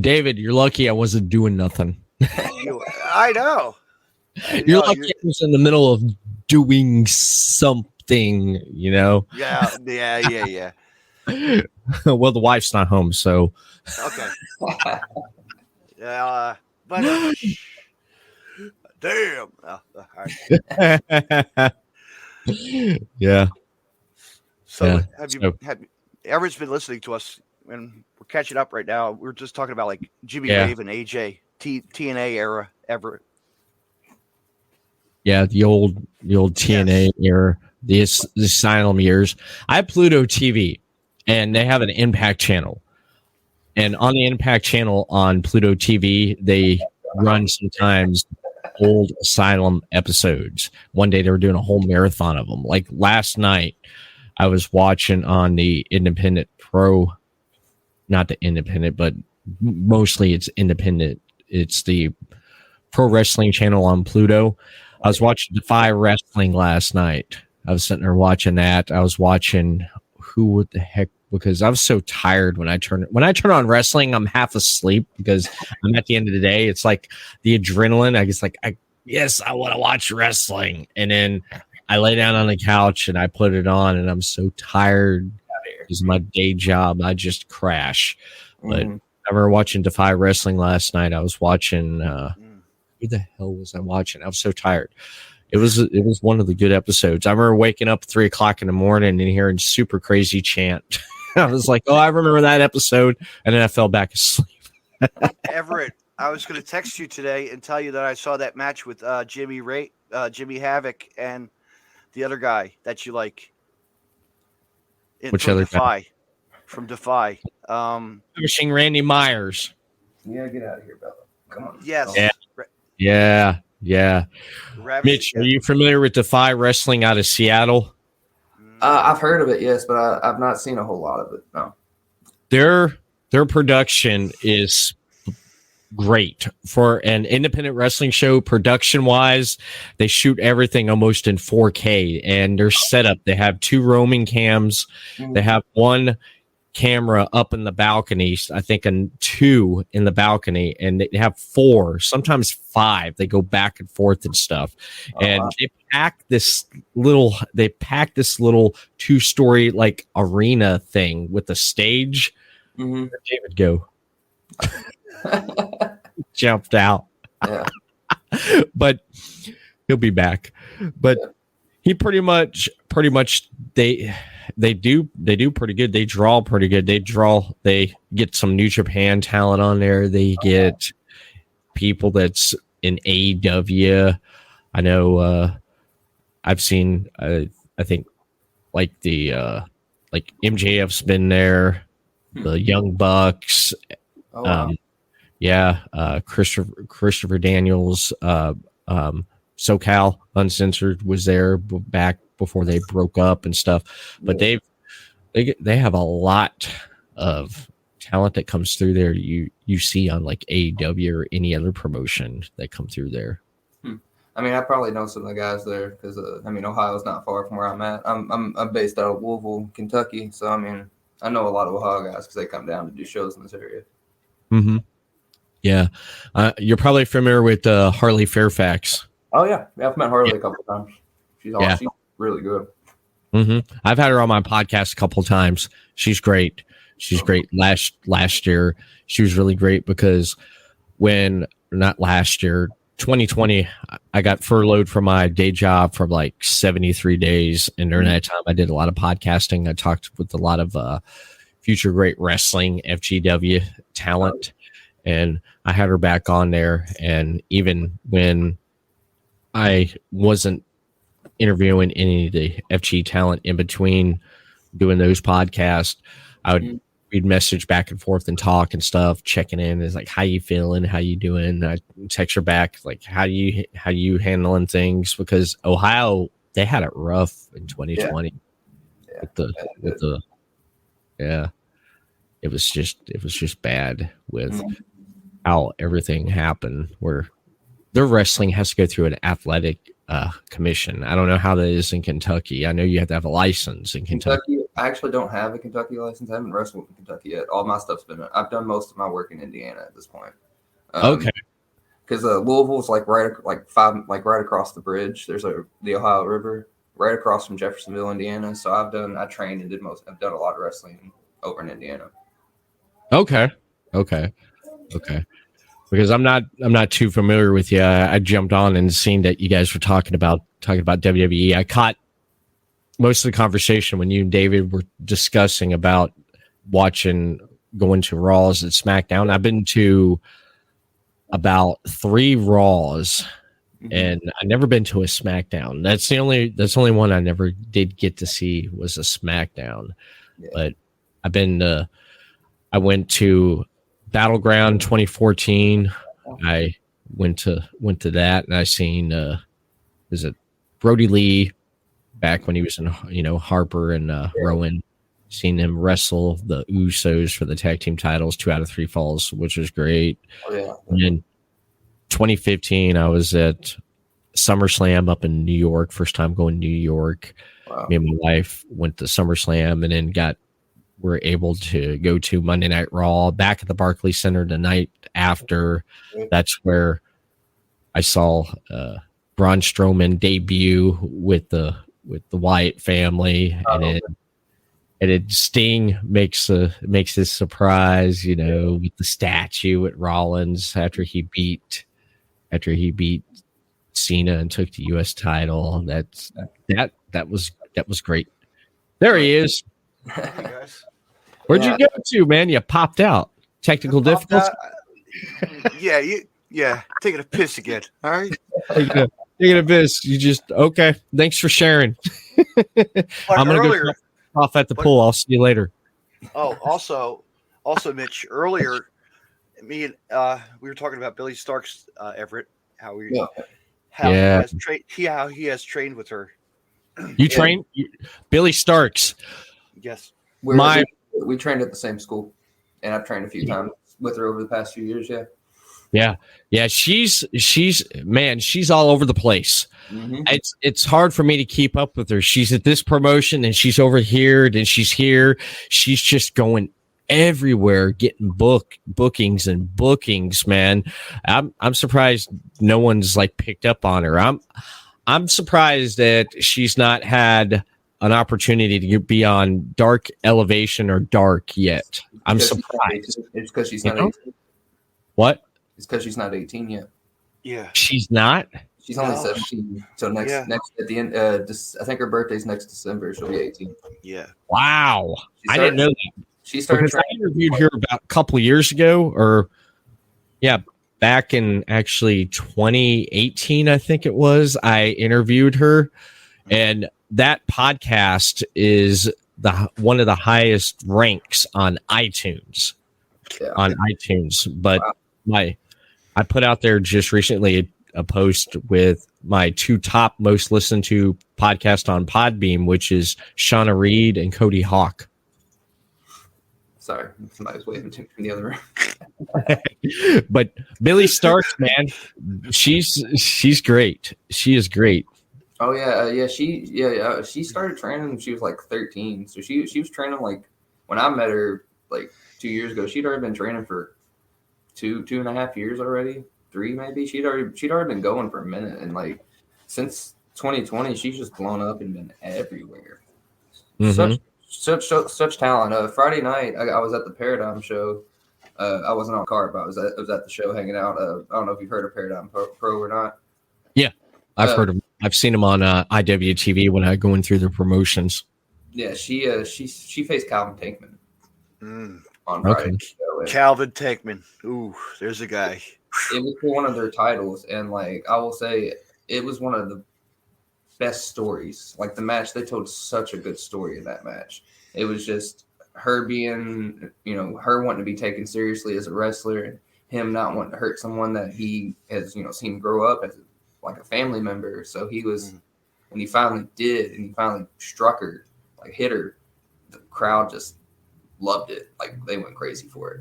David, you're lucky I wasn't doing nothing. I know. You're lucky I was in the middle of doing something, Yeah. Well, the wife's not home, so. Okay. But. Damn. Yeah. So have Everett's been listening to us, and we're catching up right now. We're just talking about like Jimmy Rave and AJ TNA era Everett. Yeah, the old TNA era, the Asylum years. I have Pluto TV, and they have an Impact channel, and on the Impact channel on Pluto TV, they run sometimes old Asylum episodes. One day they were doing a whole marathon of them. Like last night, I was watching on the Independent Pro, not the Independent, but mostly it's Independent. It's the Pro Wrestling channel on Pluto. I was watching Defy Wrestling last night. I was sitting there watching that. I was watching what the heck, because I was so tired when I turn on wrestling, I'm half asleep because I'm at the end of the day. It's like the adrenaline. I guess I want to watch wrestling. And then I lay down on the couch and I put it on and I'm so tired because my day job, I just crash. But I remember watching Defy Wrestling last night. I was watching, who the hell was I watching? I was so tired. It was one of the good episodes. I remember waking up at 3 o'clock in the morning and hearing Super Crazy chant. I was like, oh, I remember that episode. And then I fell back asleep. Everett, I was going to text you today and tell you that I saw that match with Jimmy Havoc and the other guy that you like. Which other guy? From Defy. Finishing Randy Myers. Yeah, get out of here, Bella. Come on. Yes. Yeah. Mitch, are you familiar with Defy Wrestling out of Seattle? I've heard of it, yes, but I've not seen a whole lot of it. No. Their production is great for an independent wrestling show. Production wise, they shoot everything almost in 4K, and their setup. They have 2 roaming cams. They have 1 camera up in the balcony, I think, and 2 in the balcony, and they have 4, sometimes 5. They go back and forth and stuff. They pack this little 2-story like arena thing with a stage. Where David go? Jumped out. Yeah. But he'll be back. But he pretty much they do pretty good. They draw pretty good. They get some New Japan talent on there. They get people that's in AEW. I know I've seen I think like the like MJF's been there, the Young Bucks. Oh, wow. Christopher Daniels, SoCal Uncensored was there back before they broke up and stuff. But they have a lot of talent that comes through there. You see on like AEW or any other promotion that come through there. I mean, I probably know some of the guys there because Ohio's not far from where I'm at. I'm based out of Louisville, Kentucky, so I mean, I know a lot of Ohio guys because they come down to do shows in this area. Mm-hmm. Yeah, you're probably familiar with Harley Fairfax. Oh yeah, I've met Harley a couple of times. She's awesome. She's really good. Mm-hmm. I've had her on my podcast a couple of times. She's great. She's great. Last year, she was really great because not last year, 2020, I got furloughed from my day job for like 73 days. And during that time, I did a lot of podcasting. I talked with a lot of future great wrestling FGW talent. And I had her back on there. And even when I wasn't interviewing any of the FG talent in between doing those podcasts, we'd message back and forth and talk and stuff, checking in. It's like, how you feeling? How you doing? I text her back, like, how you handling things? Because Ohio, they had it rough in 2020 it was just bad with how everything happened, where their wrestling has to go through an athletic commission. I don't know how that is in Kentucky. I know you have to have a license in Kentucky. I actually don't have a Kentucky license. I haven't wrestled in Kentucky yet. All my stuff's been. I've done most of my work in Indiana at this point. Okay. Because Louisville's right across the bridge. There's the Ohio River right across from Jeffersonville, Indiana. So I've done a lot of wrestling over in Indiana. Okay. Because I'm not too familiar with you. I jumped on and seen that you guys were talking about WWE. I caught most of the conversation when you and David were discussing about going to Raws and SmackDown. I've been to about 3 Raws, and I've never been to a SmackDown. That's the only one I never did get to see was a SmackDown. Yeah. But I went to Battleground 2014. I went to that, and I seen is it Brody Lee back when he was in Harper and Rowan. Seen him wrestle the Usos for the tag team titles 2 out of 3 falls, which was great. Oh, yeah. And in 2015, I was at SummerSlam up in New York. First time going to New York. Wow. Me and my wife went to SummerSlam, and then were able to go to Monday Night Raw back at the Barclays Center the night after. That's where I saw Braun Strowman debut with the Wyatt family, and then Sting makes his surprise, with the statue at Rollins after he beat Cena and took the U.S. title. That was great. There he is. Where'd you go to, man? You popped out. Technical difficulties. Yeah. Taking a piss again. All right. Taking a piss. You just okay. Thanks for sharing. I'm gonna go off at the pool. I'll see you later. Oh, also, Mitch. Earlier, me and we were talking about Billy Stark's Everett. How he has trained with her. You trained Billy Starks. Yes. We trained at the same school, and I've trained a few times with her over the past few years. Yeah. She's all over the place. Mm-hmm. It's hard for me to keep up with her. She's at this promotion, and she's over here, and she's here. She's just going everywhere, getting bookings, man. I'm surprised no one's picked up on her. I'm surprised that she's not had an opportunity to be on Dark Elevation or Dark yet. I'm surprised. It's because she's not 18. What? It's because she's not 18 yet. Yeah. She's not? She's only 17. So next at the end, I think her birthday's next December. She'll be 18. Yeah. Wow. I didn't know that. She started. Because I interviewed her about a couple of years ago, back in actually 2018, I think it was. I interviewed her, and that podcast is one of the highest ranks on iTunes. Yeah. On iTunes, but Wow. I put out there just recently a post with my 2 top most listened to podcast on Podbeam, which is Shauna Reed and Cody Hawk. Sorry, somebody's waving to me in the other room. But Billy Starks, man, she's great. She is great. Oh yeah, she started training when she was like 13. So she was training like when I met her like 2 years ago. She'd already been training for two and a half years already, 3 maybe. She'd already been going for a minute, and like since 2020, she's just blown up and been everywhere. Mhm. Such talent. Friday night, I was at the Paradigm show. I wasn't on card, but I was at the show hanging out. I don't know if you've heard of Paradigm Pro or not. Yeah, I've heard of. I've seen him on IWTV when I going through the promotions. Yeah, she faced Calvin Tankman on Okay. Friday. Calvin Tankman. Ooh, there's a guy. It was for one of their titles, and like I will say, it was one of the best stories. Like the match, they told such a good story in that match. It was just her being, her wanting to be taken seriously as a wrestler, and him not wanting to hurt someone that he has, seen grow up as like a family member. So he was, when he finally did, and he finally struck her, like hit her, the crowd just loved it. Like they went crazy for it.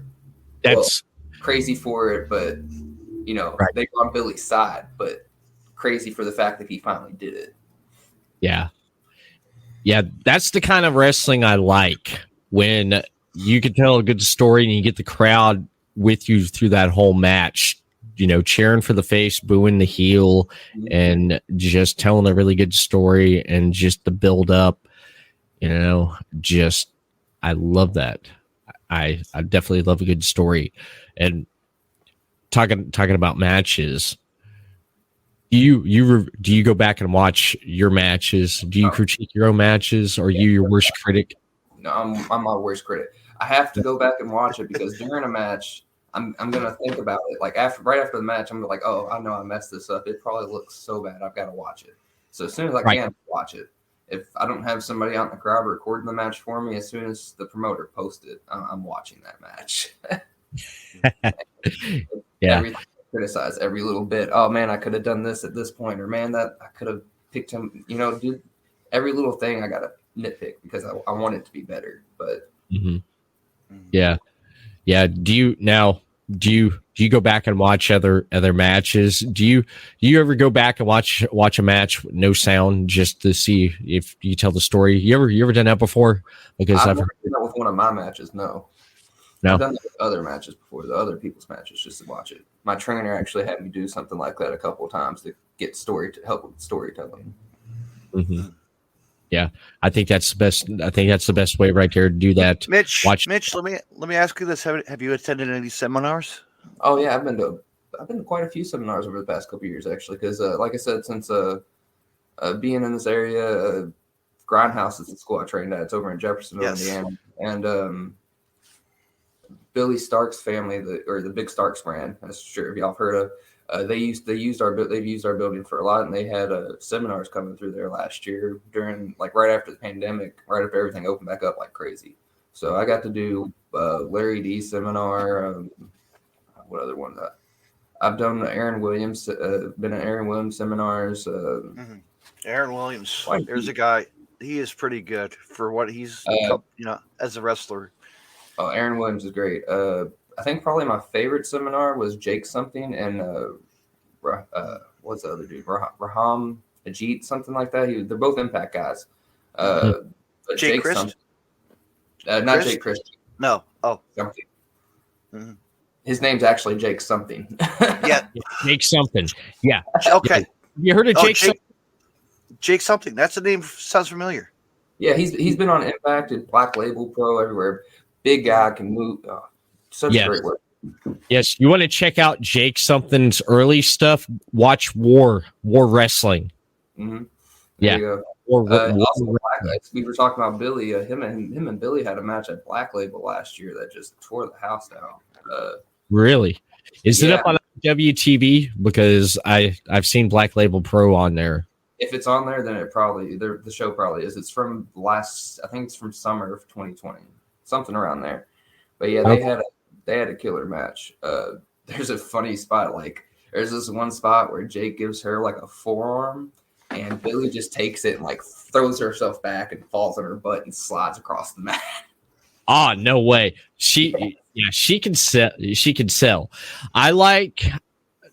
That's Crazy for it, but Right. they were on Billy's side, but crazy for the fact that he finally did it. yeah, that's the kind of wrestling I like, when you can tell a good story and you get the crowd with you through that whole match. Cheering for the face, booing the heel, and just telling a really good story, and just the build up. Just I love that. I definitely love a good story. And talking about matches, do you go back and watch your matches? Do you critique your own matches? Or are you your worst critic? No, I'm my worst critic. I have to go back and watch it because during a match, I'm gonna think about it. Like right after the match, I'm like, oh, I know I messed this up. It probably looks so bad. I've got to watch it. So as soon as I can, watch it. If I don't have somebody out in the crowd recording the match for me, as soon as the promoter posts it, I'm watching that match. Yeah. Everything, criticize every little bit. Oh man, I could have done this at this point, or man, that I could have picked him. Dude, every little thing I gotta nitpick because I want it to be better. But yeah. Do you go back and watch other matches? Do you ever go back and watch a match with no sound just to see if you tell the story? You ever done that before? Because I've never done that with one of my matches. No. No. I've done that with other matches before, the other people's matches, just to watch it. My trainer actually had me do something like that a couple of times to get help with storytelling. Mm-hmm. Yeah, I think that's the best. I think that's the best way right there to do that. Mitch, let me ask you this: Have you attended any seminars? Oh yeah, I've been to quite a few seminars over the past couple of years actually. Because like I said, since being in this area, Grindhouse is the school I trained at. It's over in Jeffersonville, Indiana, and Billy Stark's family, the Big Starks brand. I'm sure if y'all have heard of. They've used our building for a lot, and they had seminars coming through there last year during right after the pandemic, right after everything opened back up like crazy. So I got to do Larry D seminar. What other one? I've done Aaron Williams. Been at Aaron Williams seminars. Aaron Williams. There's a guy. He is pretty good for what he's as a wrestler. Oh, Aaron Williams is great. I think probably my favorite seminar was Jake something and what's the other dude? Raham Ajit, something like that. They're both Impact guys. But Jake Christ? Not Christ? Jake Christ. No. Oh. Something. Mm-hmm. His name's actually Jake something. Yeah. Jake something. Yeah. Okay. You heard of Jake something? Jake something. That's the name. Sounds familiar. Yeah, he's been on Impact and Black Label Pro everywhere. Big guy, can move. Such great work. Yes, you want to check out Jake something's early stuff? Watch War Wrestling. Mm-hmm. Yeah. Also, we were talking about Billy. Him and Billy had a match at Black Label last year that just tore the house down. Really? Is it up on WTV? Because I've seen Black Label Pro on there. If it's on there, then it probably the show probably is. It's from I think it's from summer of 2020, something around there. But yeah, they had a killer match. There's a funny spot, like there's this one spot where Jake gives her like a forearm, and Billy just takes it and like throws herself back and falls on her butt and slides across the mat. Oh, no way. She can sell. She can sell. I like.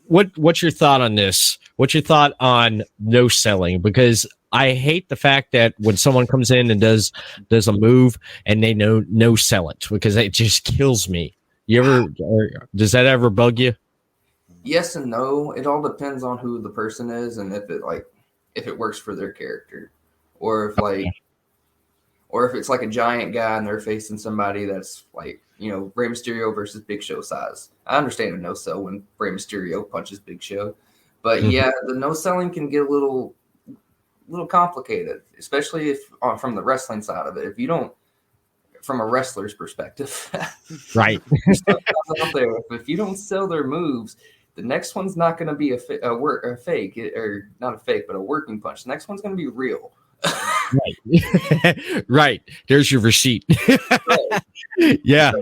What's your thought on this? What's your thought on no selling? Because I hate the fact that when someone comes in and does a move and they no sell it, because it just kills me. Does that ever bug you? Yes and no. It all depends on who the person is and if it works for their character, or if it's like a giant guy and they're facing somebody that's like, Rey Mysterio versus Big Show size. I understand a no sell when Rey Mysterio punches Big Show, but yeah, the no selling can get a little complicated, especially if from the wrestling side of it. If you don't, from a wrestler's perspective, right? Out there, if you don't sell their moves, the next one's not going to be a fake, or not a fake, but a working punch. The next one's going to be real. Right. Right. There's your receipt. Right. Yeah.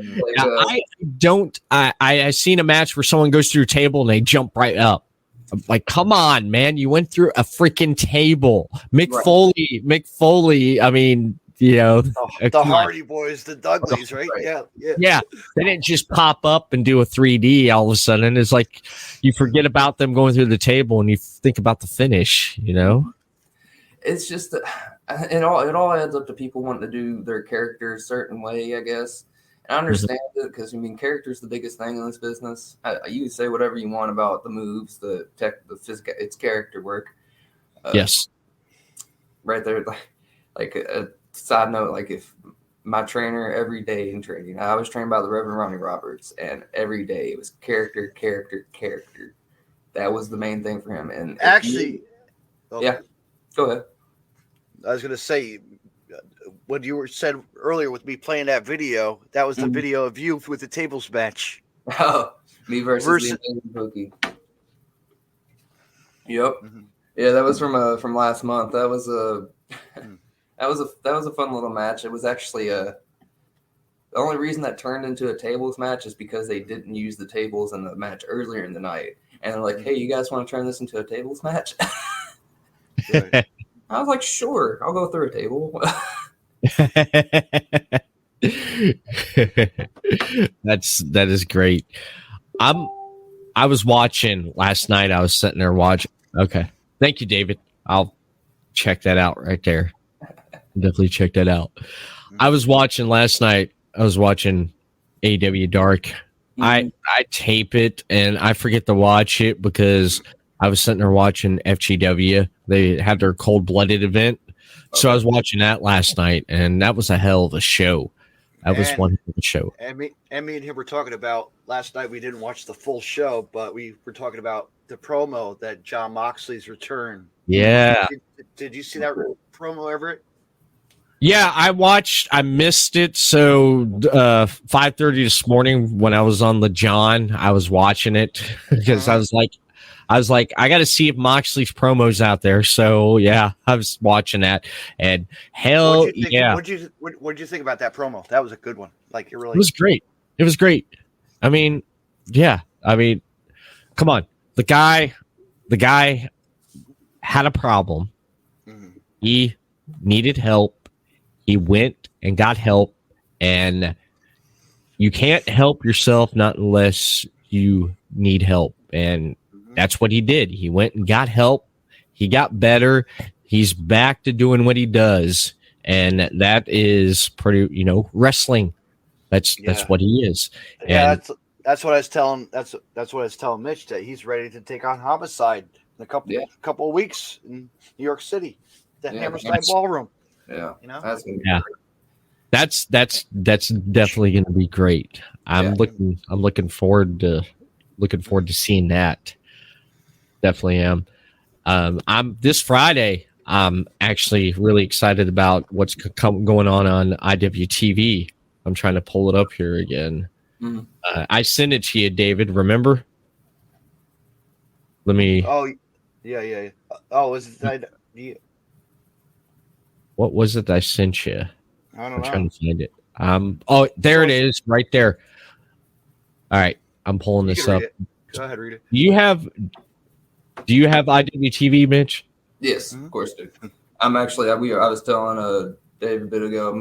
I seen a match where someone goes through a table and they jump right up. I'm like, come on, man. You went through a freaking table. Mick Foley. I mean, the Hardy Boys, the Dudleys, right? Yeah. They didn't just pop up and do a 3D all of a sudden. It's like you forget about them going through the table and you think about the finish, It's just that it all adds up to people wanting to do their character a certain way, I guess. And I understand it, because character's the biggest thing in this business. You can say whatever you want about the moves, the tech, the physical. It's character work. Yes. Right there, like a side note, like if my trainer every day in training, I was trained by the Reverend Ronnie Roberts, and every day it was character. That was the main thing for him. And actually, yeah, go ahead. I was going to say, what you said earlier with me playing that video, that was the video of you with the tables match. Oh, me versus the Amazing Pokey. Yep. Mm-hmm. Yeah, that was from last month. That was a fun little match. It was actually the only reason that turned into a tables match is because they didn't use the tables in the match earlier in the night, and they're like, "Hey, you guys want to turn this into a tables match?" Right. I was like, sure, I'll go through a table. That is great. I was watching last night. I was sitting there watching. Okay. Thank you, David. I'll check that out right there. Definitely check that out. I was watching last night. I was watching AEW Dark. I tape it and I forget to watch it because I was sitting there watching FGW. They had their cold-blooded event. So I was watching that last night, and that was a hell of a show. That was one hell of a show. And me and him were talking about last night. We didn't watch the full show, but we were talking about the promo that Jon Moxley's return. Yeah. Did you see that promo, Everett? Yeah, I missed it. So 5:30 this morning when I was on the John, I was watching it because I was like, I got to see if Moxley's promo's out there. So yeah, I was watching that, and what'd you think about that promo? That was a good one. Like it was great. It was great. I mean, yeah. I mean, come on. The guy had a problem. Mm-hmm. He needed help. He went and got help, and you can't help yourself not unless you need help. And that's what he did. He went and got help. He got better. He's back to doing what he does. And that is pretty, wrestling. That's what he is. Yeah, and that's what I was telling. That's what I was telling Mitch, that he's ready to take on Homicide in a couple of weeks in New York City, the Hammerstein Ballroom. Yeah, that's definitely going to be great. I'm looking forward to seeing that. Definitely am. I'm this Friday. I'm actually really excited about what's going on IWTV. I'm trying to pull it up here again. Mm-hmm. I sent it to you, David. Remember? Let me. Oh, yeah. Oh, is it? Yeah. What was it that I sent you? I don't I'm know. trying to find it. Oh, there it is, right there. All right, I'm pulling You this can up. read it. Go ahead, read it. Do you have IWTV, Mitch? Yes, Mhm. of course, dude. I'm actually. I was telling Dave a bit ago.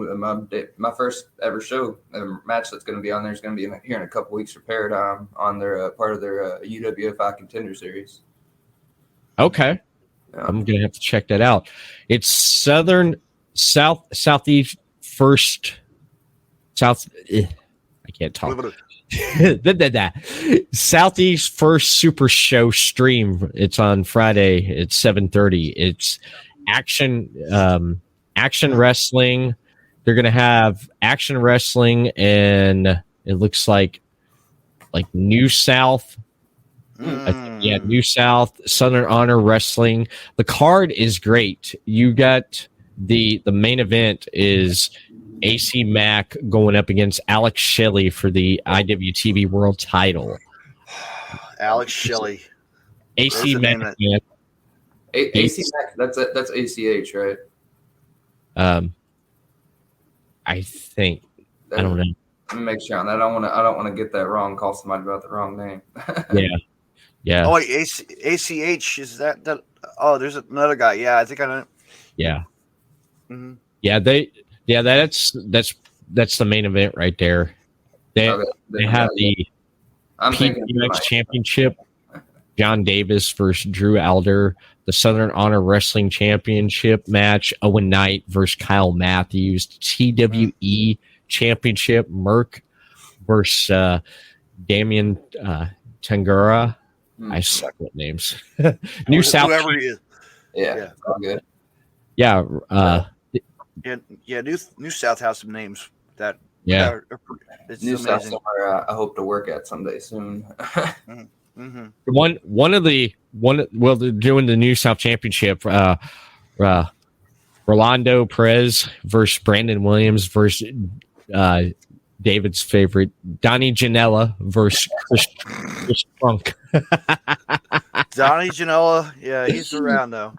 My first ever show match that's going to be on there is going to be here in a couple weeks for Paradigm on their part of their UWFI Contender Series. Okay. Yeah. I'm gonna have to check that out. It's southeast first south. I can't talk. Southeast first Super Show stream. It's on Friday at 7:30. It's action wrestling. They're gonna have action wrestling, and it looks like New South. New South, Southern Honor Wrestling. The card is great. You got the main event is AC Mack going up against Alex Shelley for the IWTV World Title. Alex Shelley. AC Mack. AC Mack. That's ACH, right? I think. I don't know. Let me make sure on that. I don't want to get that wrong. Call somebody about the wrong name. Yeah. Oh wait, ACH is that? Oh, there's another guy. Yeah, I think I know. Yeah. Mm-hmm. Yeah. That's the main event right there. They have the PPX Championship. John Davis versus Drew Alder. The Southern Honor Wrestling Championship match. Owen Knight versus Kyle Matthews. TWE Championship. Merck versus Damian Tangura. I suck with names. New South. Whoever he is. Yeah. All good. Yeah. New South has some names that. Yeah. It's New amazing. South somewhere I hope to work at someday soon. Mm-hmm. They're doing the New South Championship. Rolando Perez versus Brandon Williams versus David's favorite Donnie Janela versus Chris Trunk. Donnie Janela, yeah, he's around though.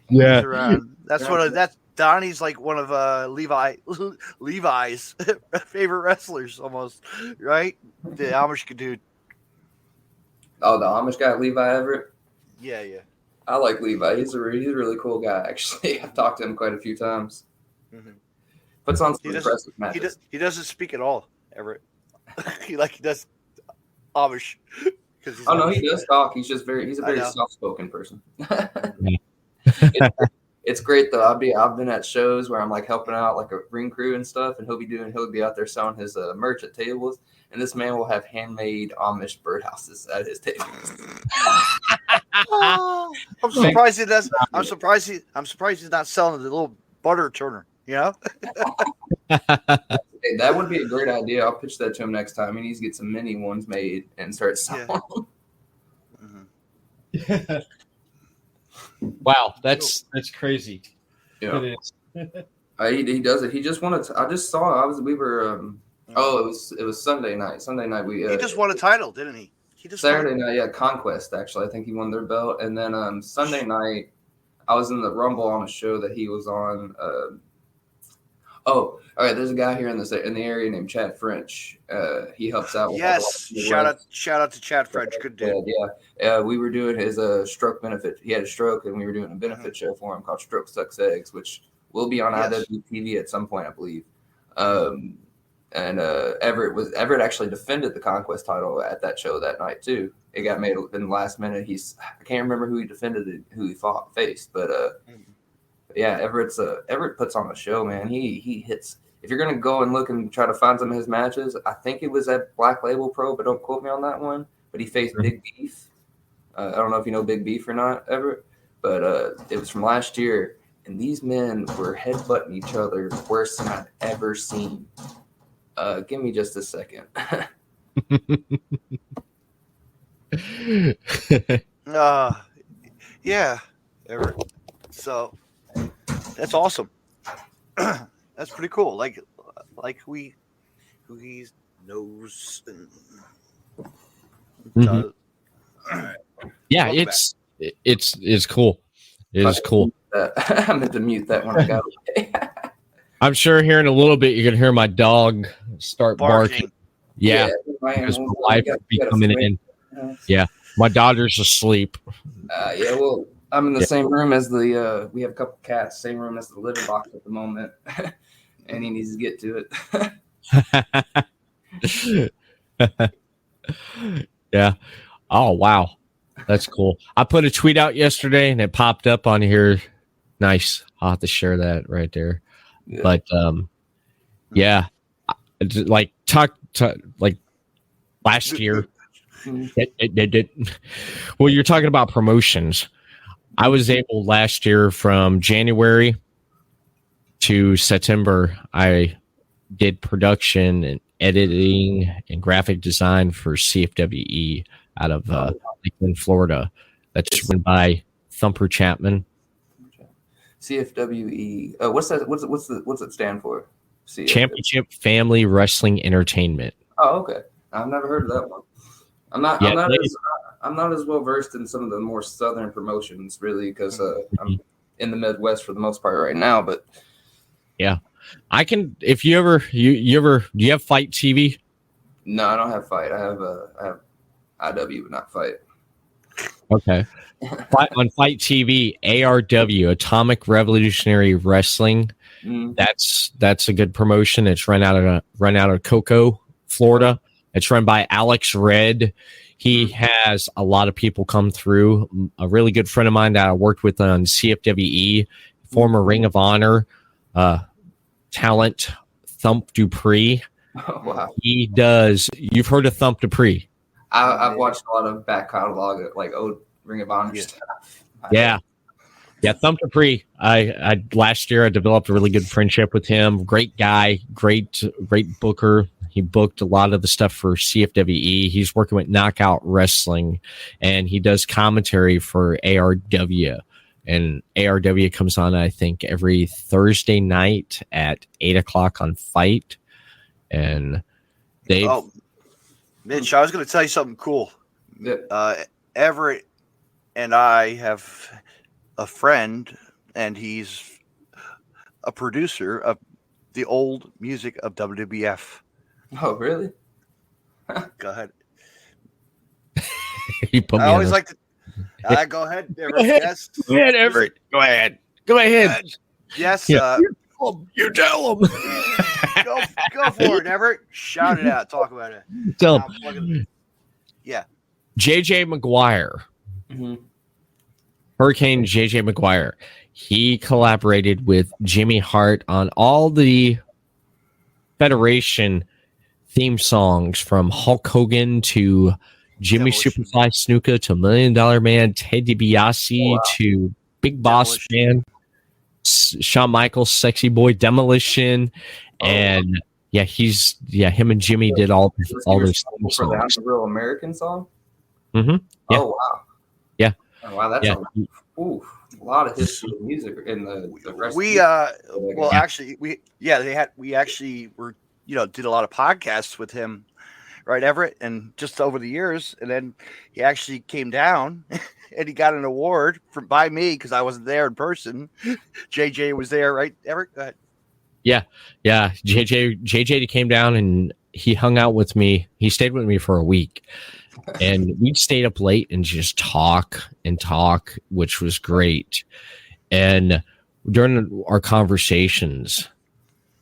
Yeah, he's around. That's Donnie's like one of Levi's favorite wrestlers, almost, right? The Amish dude. Oh, the Amish guy, Levi Everett. Yeah. I like Levi. He's a really cool guy. Actually, I've talked to him quite a few times. Mm-hmm. Puts on some impressive matches. He doesn't speak at all, Everett. he does Amish. Oh no, he does talk. He's a very soft-spoken person. It's great though. I've been at shows where I'm like helping out like a ring crew and stuff, and he'll be out there selling his merch at tables, and this man will have handmade Amish birdhouses at his tables. I'm surprised he does. I'm surprised he's not selling the little butter turner. You know. Hey, that would be a great idea. I'll pitch that to him next time. He needs to get some mini ones made and start selling them. Mm-hmm. Wow, that's crazy. Yeah, it is. He does it. He just wanted to. I just saw. It was Sunday night. He just won a title, didn't he? Saturday night, yeah, Conquest. Actually, I think he won their belt, and then Sunday night, I was in the Rumble on a show that he was on. All right. There's a guy here in the area named Chad French. He helps out. With yes, shout out to Chad French. Good dude. Yeah. We were doing his stroke benefit. He had a stroke, and we were doing a benefit show for him called Stroke Sucks Eggs, which will be on IWTV at some point, I believe. And Everett actually defended the Conquest title at that show that night too. It got made in the last minute. I can't remember who he defended, who he faced, but yeah, Everett puts on a show, man. He hits. If you're gonna go and look and try to find some of his matches, I think it was at Black Label Pro, but don't quote me on that one. But he faced Big Beef. I don't know if you know Big Beef or not, Everett, but it was from last year, and these men were headbutting each other worse than I've ever seen. Give me just a second. Yeah, Everett. So that's awesome. That's pretty cool. Like who he knows and does. Yeah, it's cool. It is cool. that. I meant to mute that when I got away. I'm sure here in a little bit you're gonna hear my dog start barking. Yeah, because my wife will be coming in. Yeah, my daughter's asleep. Yeah, well, I'm in the same room as the. We have a couple cats. Same room as the litter box at the moment, and he needs to get to it. Yeah. Oh wow, that's cool. I put a tweet out yesterday, and it popped up on here. Nice. I'll have to share that right there. Yeah. But yeah, like like last year. Well, you're talking about promotions. I was able last year from January to September. I did production and editing and graphic design for CFWE out of Lakeland, Florida. That's run by Thumper Chapman. CFWE. What's that? What's it stand for? CFWE. Championship Family Wrestling Entertainment. Oh, okay. I've never heard of that one. I'm not as well versed in some of the more southern promotions, really, because I'm in the Midwest for the most part right now. But yeah, I can. If you ever, do you have Fight TV? No, I don't have Fight. I have IW, but not Fight. Okay. On Fight TV, ARW, Atomic Revolutionary Wrestling. That's a good promotion. It's run out of Cocoa, Florida. It's run by Alex Red. He has a lot of people come through. A really good friend of mine that I worked with on CFWE, former Ring of Honor talent, Thump Dupree. Oh, wow. He does. You've heard of Thump Dupree? I've watched a lot of back catalog, like old Ring of Honor stuff. Yeah. Yeah, Thump Dupree. I last year I developed a really good friendship with him. Great guy, great booker. He booked a lot of the stuff for CFWE. He's working with Knockout Wrestling, and he does commentary for ARW. And ARW comes on, I think, every Thursday night at 8:00 on Fight. And Mitch, I was going to tell you something cool. Everett and I have a friend, and he's a producer of the old music of WWF. Oh, really? Go ahead. You put me I always like to. Go ahead, Everett. Go ahead. Yes. Go ahead, Everett. Go ahead. Go ahead. Yes. Yeah. You tell him. Go for it, Everett. Shout it out. Talk about it. Tell him. Yeah. JJ McGuire. Mm-hmm. Hurricane JJ McGuire. He collaborated with Jimmy Hart on all the Federation theme songs, from Hulk Hogan to Jimmy Superfly Snuka to $1 Million Man, Ted DiBiase to Big Boss Man, Shawn Michaels, Sexy Boy, Demolition, and him and Jimmy did all those theme songs. That's a real American song. Mm-hmm. Yeah. Oh wow. Yeah. Oh, wow, that's a lot of history of music in the rest. We actually were did a lot of podcasts with him, right, Everett, and just over the years, and then he actually came down and he got an award by me because I wasn't there in person. JJ was there, right, Everett? Go ahead. Yeah. JJ came down and he hung out with me. He stayed with me for a week. And we stayed up late and just talk, which was great. And during our conversations,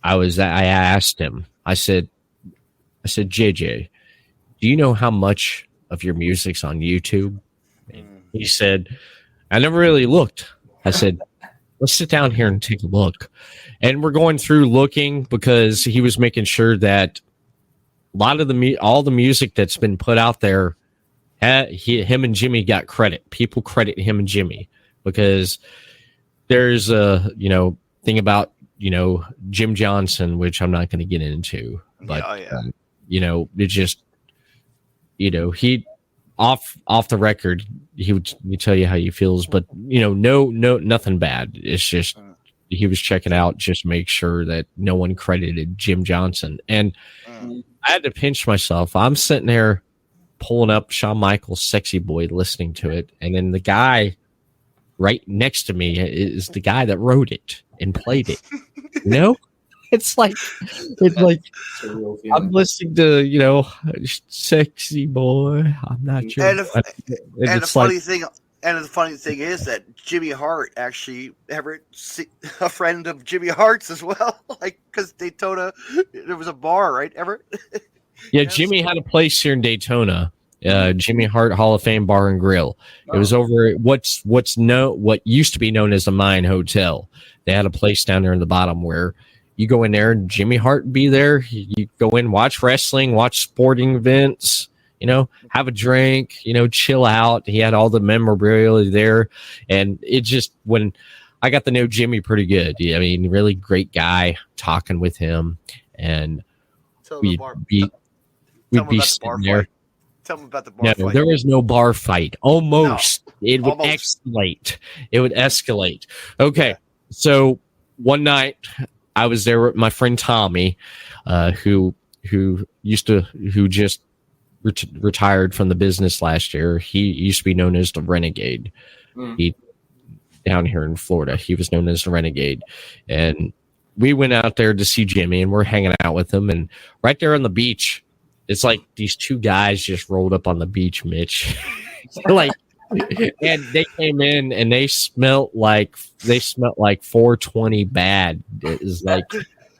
I asked him, I said, JJ, do you know how much of your music's on YouTube? And he said, I never really looked. I said, let's sit down here and take a look. And we're going through looking because he was making sure that a lot of all the music that's been put out there, him and Jimmy got credit. People credit him and Jimmy because there's a thing about Jim Johnson, which I'm not going to get into, but it just he off the record he would tell you how he feels, but nothing bad. It's just he was checking out just to make sure that no one credited Jim Johnson, and I had to pinch myself. I'm sitting there pulling up Shawn Michaels' Sexy Boy, listening to it, and then the guy right next to me is the guy that wrote it and played it. You know, it's like It's a real feeling. I'm listening to, you know, sexy boy. I'm not sure. And the it's funny like, thing, and the funny thing is that Jimmy Hart actually, Everett, a friend of Jimmy Hart's as well. Like, because Daytona, there was a bar, right, Everett? yeah, Yes. Jimmy had a place here in Daytona. Jimmy Hart Hall of Fame Bar and Grill. It was over at what used to be known as the Mine Hotel. They had a place down there in the bottom where you go in there and Jimmy Hart would be there. You go in, watch wrestling, watch sporting events, you know, have a drink, you know, chill out. He had all the memorabilia there. And it just, when I got to know Jimmy pretty good, I mean, really great guy, talking with him. And we'd be sitting there. Tell them about the bar No, fight. there was no bar fight. Almost. No, it would almost. escalate. It would escalate. Okay. Yeah. So one night I was there with my friend Tommy, who just retired from the business last year. He used to be known as the Renegade. He down here in Florida. He was known as the Renegade. And we went out there to see Jimmy and we're hanging out with him. And right there on the beach, it's like these two guys just rolled up on the beach, Mitch. Like, and they came in and they smelt like 420 bad. It was like,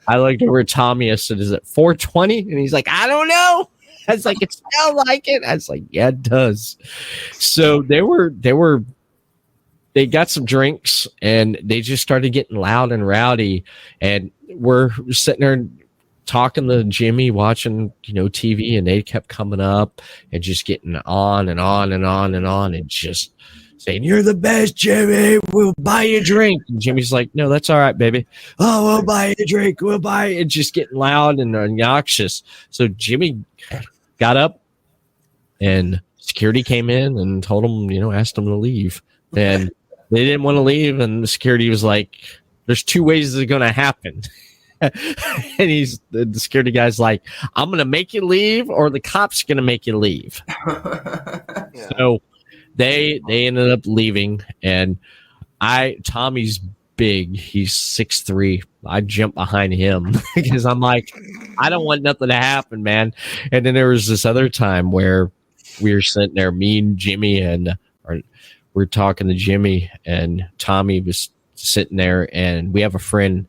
I looked over at Tommy. I said, "Is it 420?" And he's like, "I don't know." I was like, "It smelled like it." I was like, "Yeah, it does." So they got some drinks and they just started getting loud and rowdy. And we're sitting there talking to Jimmy, watching, you know, TV, and they kept coming up and just getting on and on and on and on and just saying, "You're the best, Jimmy. We'll buy you a drink." And Jimmy's like, "No, that's all right, baby. Oh, we'll buy you a drink. We'll buy it." Just getting loud and obnoxious. So Jimmy got up and security came in and told him, you know, asked him to leave. And they didn't want to leave. And the security was like, "There's two ways it's going to happen." And the security guy's like, "I'm gonna make you leave, or the cops gonna make you leave." Yeah. So they ended up leaving, and Tommy's big. He's 6'3". I jumped behind him because I'm like, I don't want nothing to happen, man. And then there was this other time where we were sitting there, me and Jimmy, and we're talking to Jimmy, and Tommy was sitting there, and we have a friend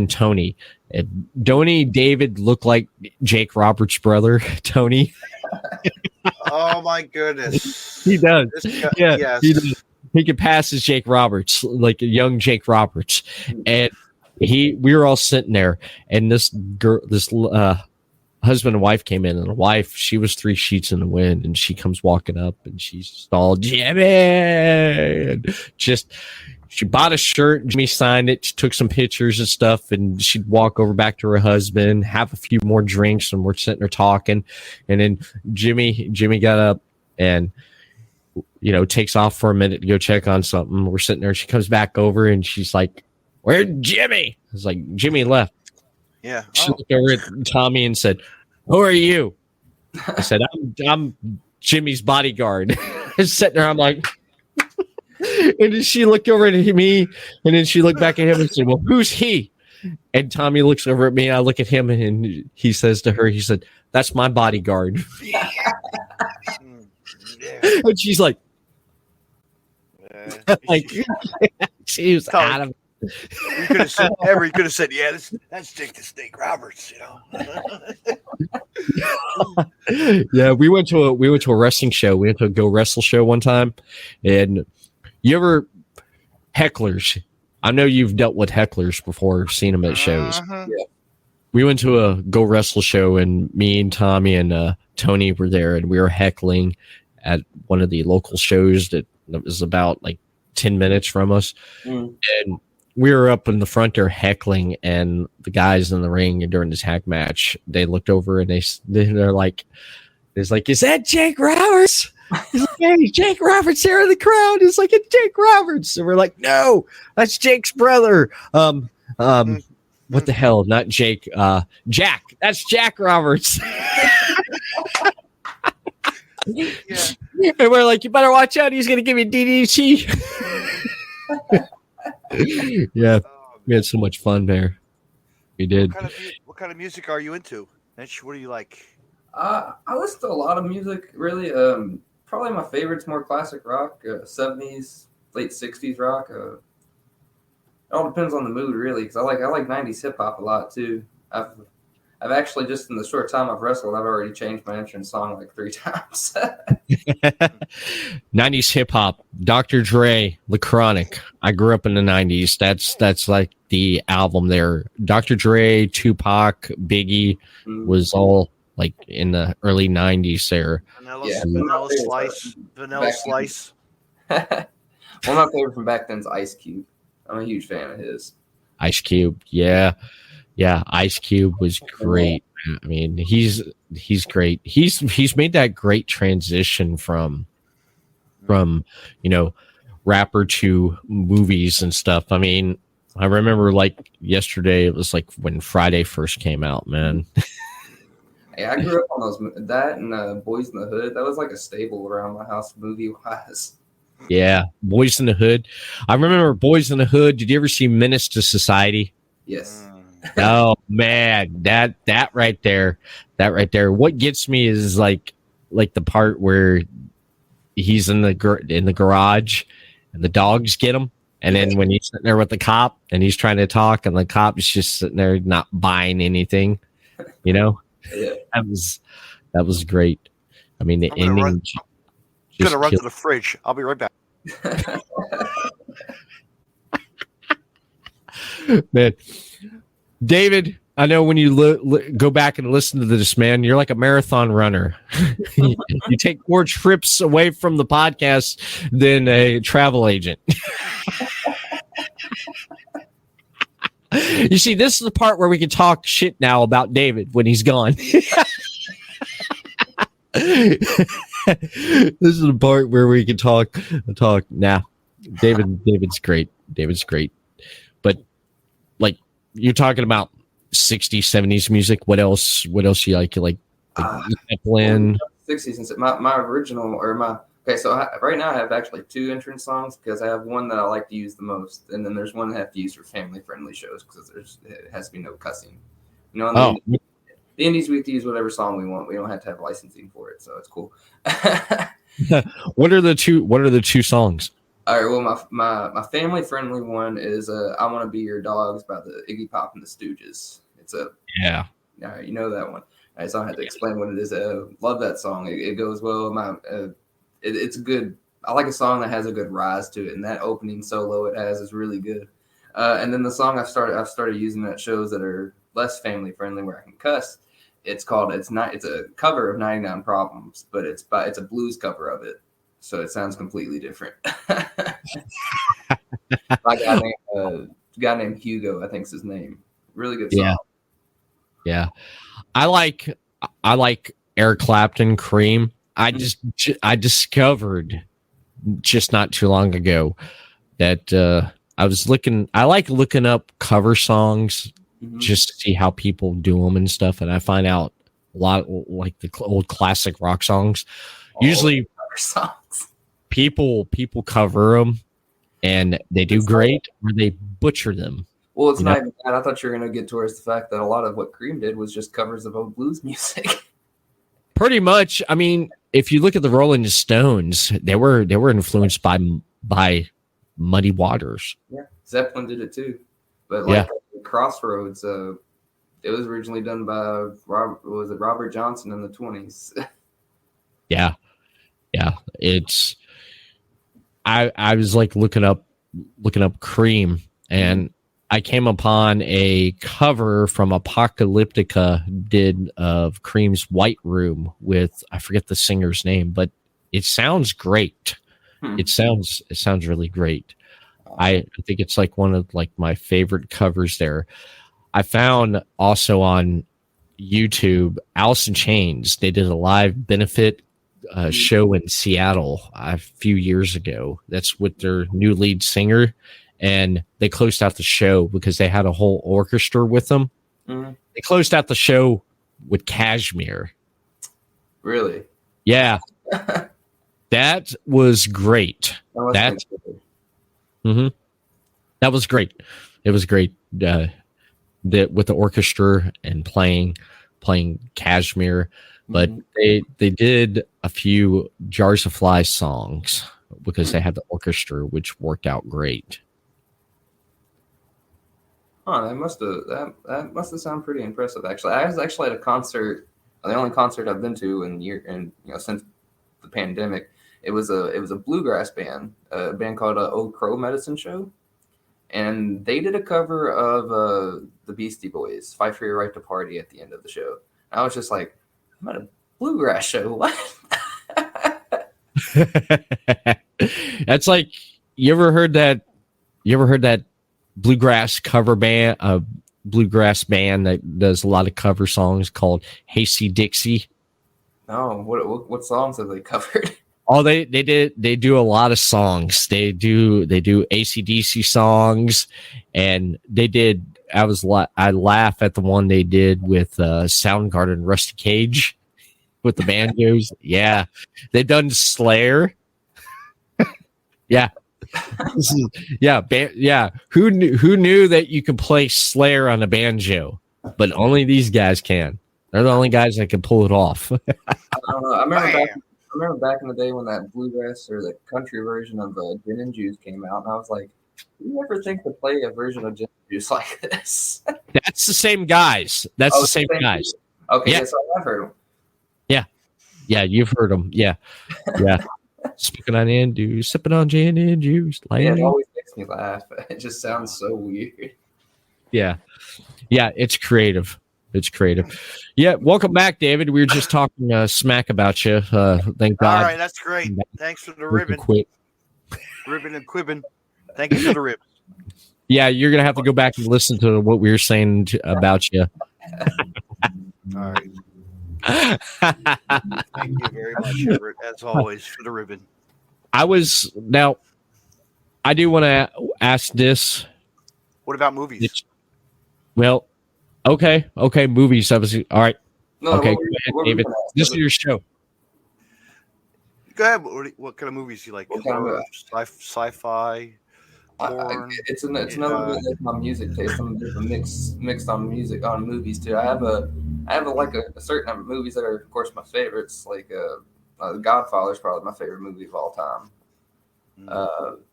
Tony. And Donnie David looked like Jake Roberts' brother, Tony. Oh my goodness. He does. Yeah, yes. he does. He could pass as Jake Roberts, like a young Jake Roberts. And we were all sitting there, and this husband and wife came in, and the wife, she was 3 sheets in the wind, and she comes walking up, and she's all, "Jimmy," and just, she bought a shirt. Jimmy signed it. She took some pictures and stuff, and she'd walk over back to her husband, have a few more drinks, and we're sitting there talking. And then Jimmy got up and, you know, takes off for a minute to go check on something. We're sitting there. She comes back over and she's like, "Where'd Jimmy?" I was like, "Jimmy left." Yeah. She looked over at Tommy and said, "Who are you?" I said, I'm Jimmy's bodyguard." I was sitting there. I'm like, and then she looked over at me, and then she looked back at him and said, "Well, who's he?" And Tommy looks over at me, and I look at him, and he says to her, he said, "That's my bodyguard." Yeah. And she's like, like, she was out of it. You could have said, Everett could have said, "Yeah, that's Jake the Snake Roberts," you know. Yeah, we went to a wrestling show. We went to a Go Wrestle show one time, and you ever hecklers? I know you've dealt with hecklers before, seen them at shows. Uh-huh. Yeah. We went to a Go Wrestle show, and me and Tommy and Tony were there, and we were heckling at one of the local shows that was about like 10 minutes from us. And we were up in the front there heckling, and the guys in the ring during the tag match, they looked over and they're like, "Is that Jake Roberts?" He's like, "Hey, Jake Roberts here in the crowd." It's like, "It's Jake Roberts." And we're like, "No, that's Jake's brother." What the hell? Not Jake. Jack. That's Jack Roberts. Yeah. And we're like, "You better watch out. He's going to give you DDT." Yeah, we had so much fun there. We did. What kind of music are you into, Mitch? What do you like? I listen to a lot of music, really. Probably my favorite's more classic rock, 70s, late 60s rock. It all depends on the mood, really, because I like 90s hip hop a lot too. I've actually, just in the short time I've wrestled, I've already changed my entrance song like 3 times. 90s hip hop, Dr. Dre, The Chronic. I grew up in the 90s. That's like the album there. Dr. Dre, Tupac, Biggie was all like in the early 90s there. Vanilla Slice. One of my favorite from back then is Ice Cube. I'm a huge fan of his. Ice Cube, yeah. Ice Cube was great. I mean, he's great. He's made that great transition from rapper to movies and stuff. I mean, I remember like yesterday, it was like when Friday first came out, man. Yeah, I grew up on that and Boys in the Hood. That was like a staple around my house, movie wise. Yeah, Boys in the Hood. I remember Boys in the Hood. Did you ever see Menace to Society? Yes. Oh man, that right there. What gets me is like the part where he's in the garage and the dogs get him, and then when he's sitting there with the cop and he's trying to talk and the cop is just sitting there not buying anything, Yeah. That was great. I mean, the ending. I'm gonna run to the fridge. I'll be right back. Man, David, I know when you go back and listen to this, man, you're like a marathon runner. You take more trips away from the podcast than a travel agent. You see, this is the part where we can talk shit now about David when he's gone. This is the part where we can talk now. David's great. But like, you're talking about 60s, 70s music. What else you like? You like Zeppelin? 60s and my original or my okay. So right now I have actually 2 entrance songs because I have one that I like to use the most, and then there's one that I have to use for family friendly shows because it has to be no cussing. You know, the Indies we have to use whatever song we want. We don't have to have licensing for it, so it's cool. What are the 2 songs? All right. Well, my family friendly one is "I Want to Be Your Dogs" by the Iggy Pop and the Stooges. It's yeah. You know that one. All right, so I had to explain what it is. Love that song. It goes well. It's good. I like a song that has a good rise to it, and that opening solo it has is really good. And then the song I've started using at shows that are less family friendly where I can cuss. It's a cover of 99 Problems, but it's a blues cover of it. So it sounds completely different. Like a guy named Hugo, I think is his name. Really good song. Yeah. I like Eric Clapton, Cream. I discovered just not too long ago that I like looking up cover songs just to see how people do them and stuff, and I find out a lot like the old classic rock songs. Usually songs. People cover them and they do great, or they butcher them. Well, it's not even that. I thought you were going to get towards the fact that a lot of what Cream did was just covers of old blues music. Pretty much. I mean, if you look at the Rolling Stones, they were influenced by Muddy Waters. Yeah, Zeppelin did it too. But like Crossroads, it was originally done by Robert Johnson in the 1920s. Yeah. It's I was like looking up Cream, and I came upon a cover from Apocalyptica did of Cream's White Room with, I forget the singer's name, but it sounds great. It sounds really great. I think it's like one of like my favorite covers there. I found also on YouTube, Allison Chains, they did a live benefit show in Seattle a few years ago. That's with their new lead singer. And they closed out the show because they had a whole orchestra with them. They closed out the show with Kashmir. Really? Yeah. That was great. That Mm-hmm. That was great. It was great. With the orchestra and playing Kashmir, but they did a few Jars of Flies songs because they had the orchestra, which worked out great. Oh, that must have sounded pretty impressive. Actually, I was actually at a concert, the only concert I've been to since the pandemic. It was a bluegrass band, a band called Old Crow Medicine Show, and they did a cover of the Beastie Boys, "Fight for Your Right to Party" at the end of the show. And I was just like, I'm at a bluegrass show. What? That's like, you ever heard that bluegrass bluegrass band that does a lot of cover songs called Hasty Dixie? No, what songs have they covered? Oh, they do a lot of songs. They do AC/DC songs, and they did. I laugh at the one they did with Soundgarden, Rusty Cage, with the banjos. Yeah, they've done Slayer. Yeah, yeah. Who knew that you could play Slayer on a banjo? But only these guys can. They're the only guys that can pull it off. I don't know. I remember back in the day when that bluegrass or the country version of Gin and Juice came out, and I was like, "Do you ever think to play a version of Gin and Juice like this?" That's the same guys. That's the same guys. Okay, yeah. Yes, I've heard them. Yeah, you've heard them. Yeah. Speaking on Indy, sipping on gin and juice. Yeah, it always makes me laugh. It just sounds so weird. Yeah, it's creative. Yeah, welcome back, David. We were just talking smack about you. Thank God. All right, that's great. Thanks for the ribbon. Ribbon and quibbing. Thank you for the ribbon. Yeah, you're going to have to go back and listen to what we were saying about you. All right. Thank you very much, Everett, as always, for the ribbon. I do want to ask this. What about movies? Well, okay, movies. Obviously, all right. No, okay, go ahead, David. This is your show. Go ahead. What kind of movies do you like? Horror, sci-fi, porn? It's another bit like my music taste. I'm mixed on music on movies too. I have a certain number of movies that are, of course, my favorites. Like The Godfather is probably my favorite movie of all time.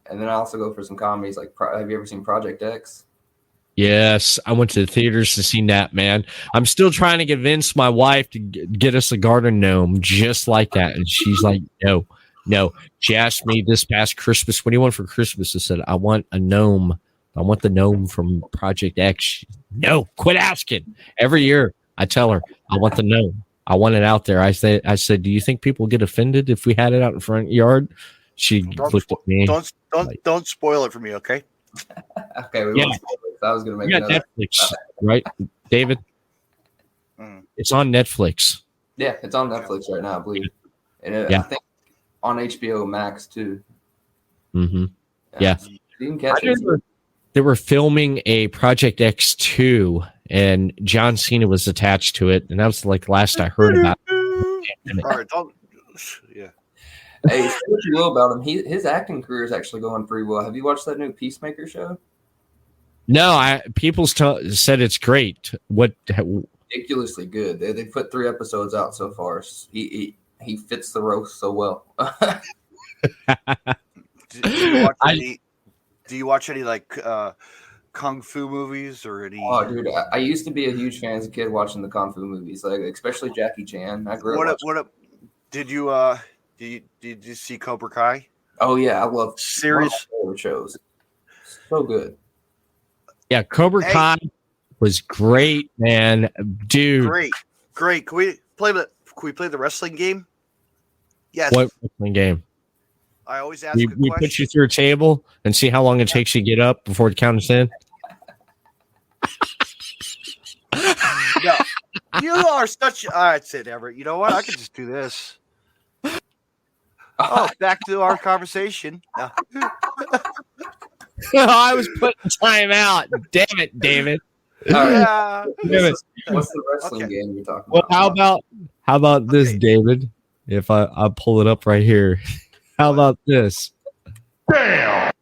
And then I also go for some comedies. Like, have you ever seen Project X? Yes, I went to the theaters to see that, man. I'm still trying to convince my wife to get us a garden gnome just like that. And she's like, no. She asked me this past Christmas, what do you want for Christmas? I said, I want a gnome. I want the gnome from Project X. No, quit asking. Every year I tell her, I want the gnome. I want it out there. I said, do you think people get offended if we had it out in front yard? She looked at me. Don't spoil it for me, okay? Okay, I was going to make Netflix, right, David? It's on Netflix. Yeah, it's on Netflix right now, I believe. And I think on HBO Max too. Mm-hmm. Yeah. You can catch it. They were filming a Project X2, and John Cena was attached to it, and that was like last I heard about it. All right, yeah. Hey, say what you will about him. His acting career is actually going pretty well. Have you watched that new Peacemaker show? No, people said it's great. What? Ridiculously good. They put 3 episodes out so far. He fits the roast so well. Do you watch any like kung fu movies or any? Oh, dude, I used to be a huge fan as a kid watching the kung fu movies, like especially Jackie Chan. I grew up. Did you see Cobra Kai? Oh yeah, I love series shows. So good. Yeah, Cobra Kai was great, man, dude. Great. Can we play the wrestling game? Yes. What wrestling game? I always ask. We put you through a table and see how long it takes you to get up before it counts in. No, you are such. That's it, Everett. You know what? I could just do this. Oh, back to our conversation. No. I was putting time out. Damn it, David. Yeah. What's the wrestling game you're talking about? Well, how about this, David? If I pull it up right here. How about this? Damn.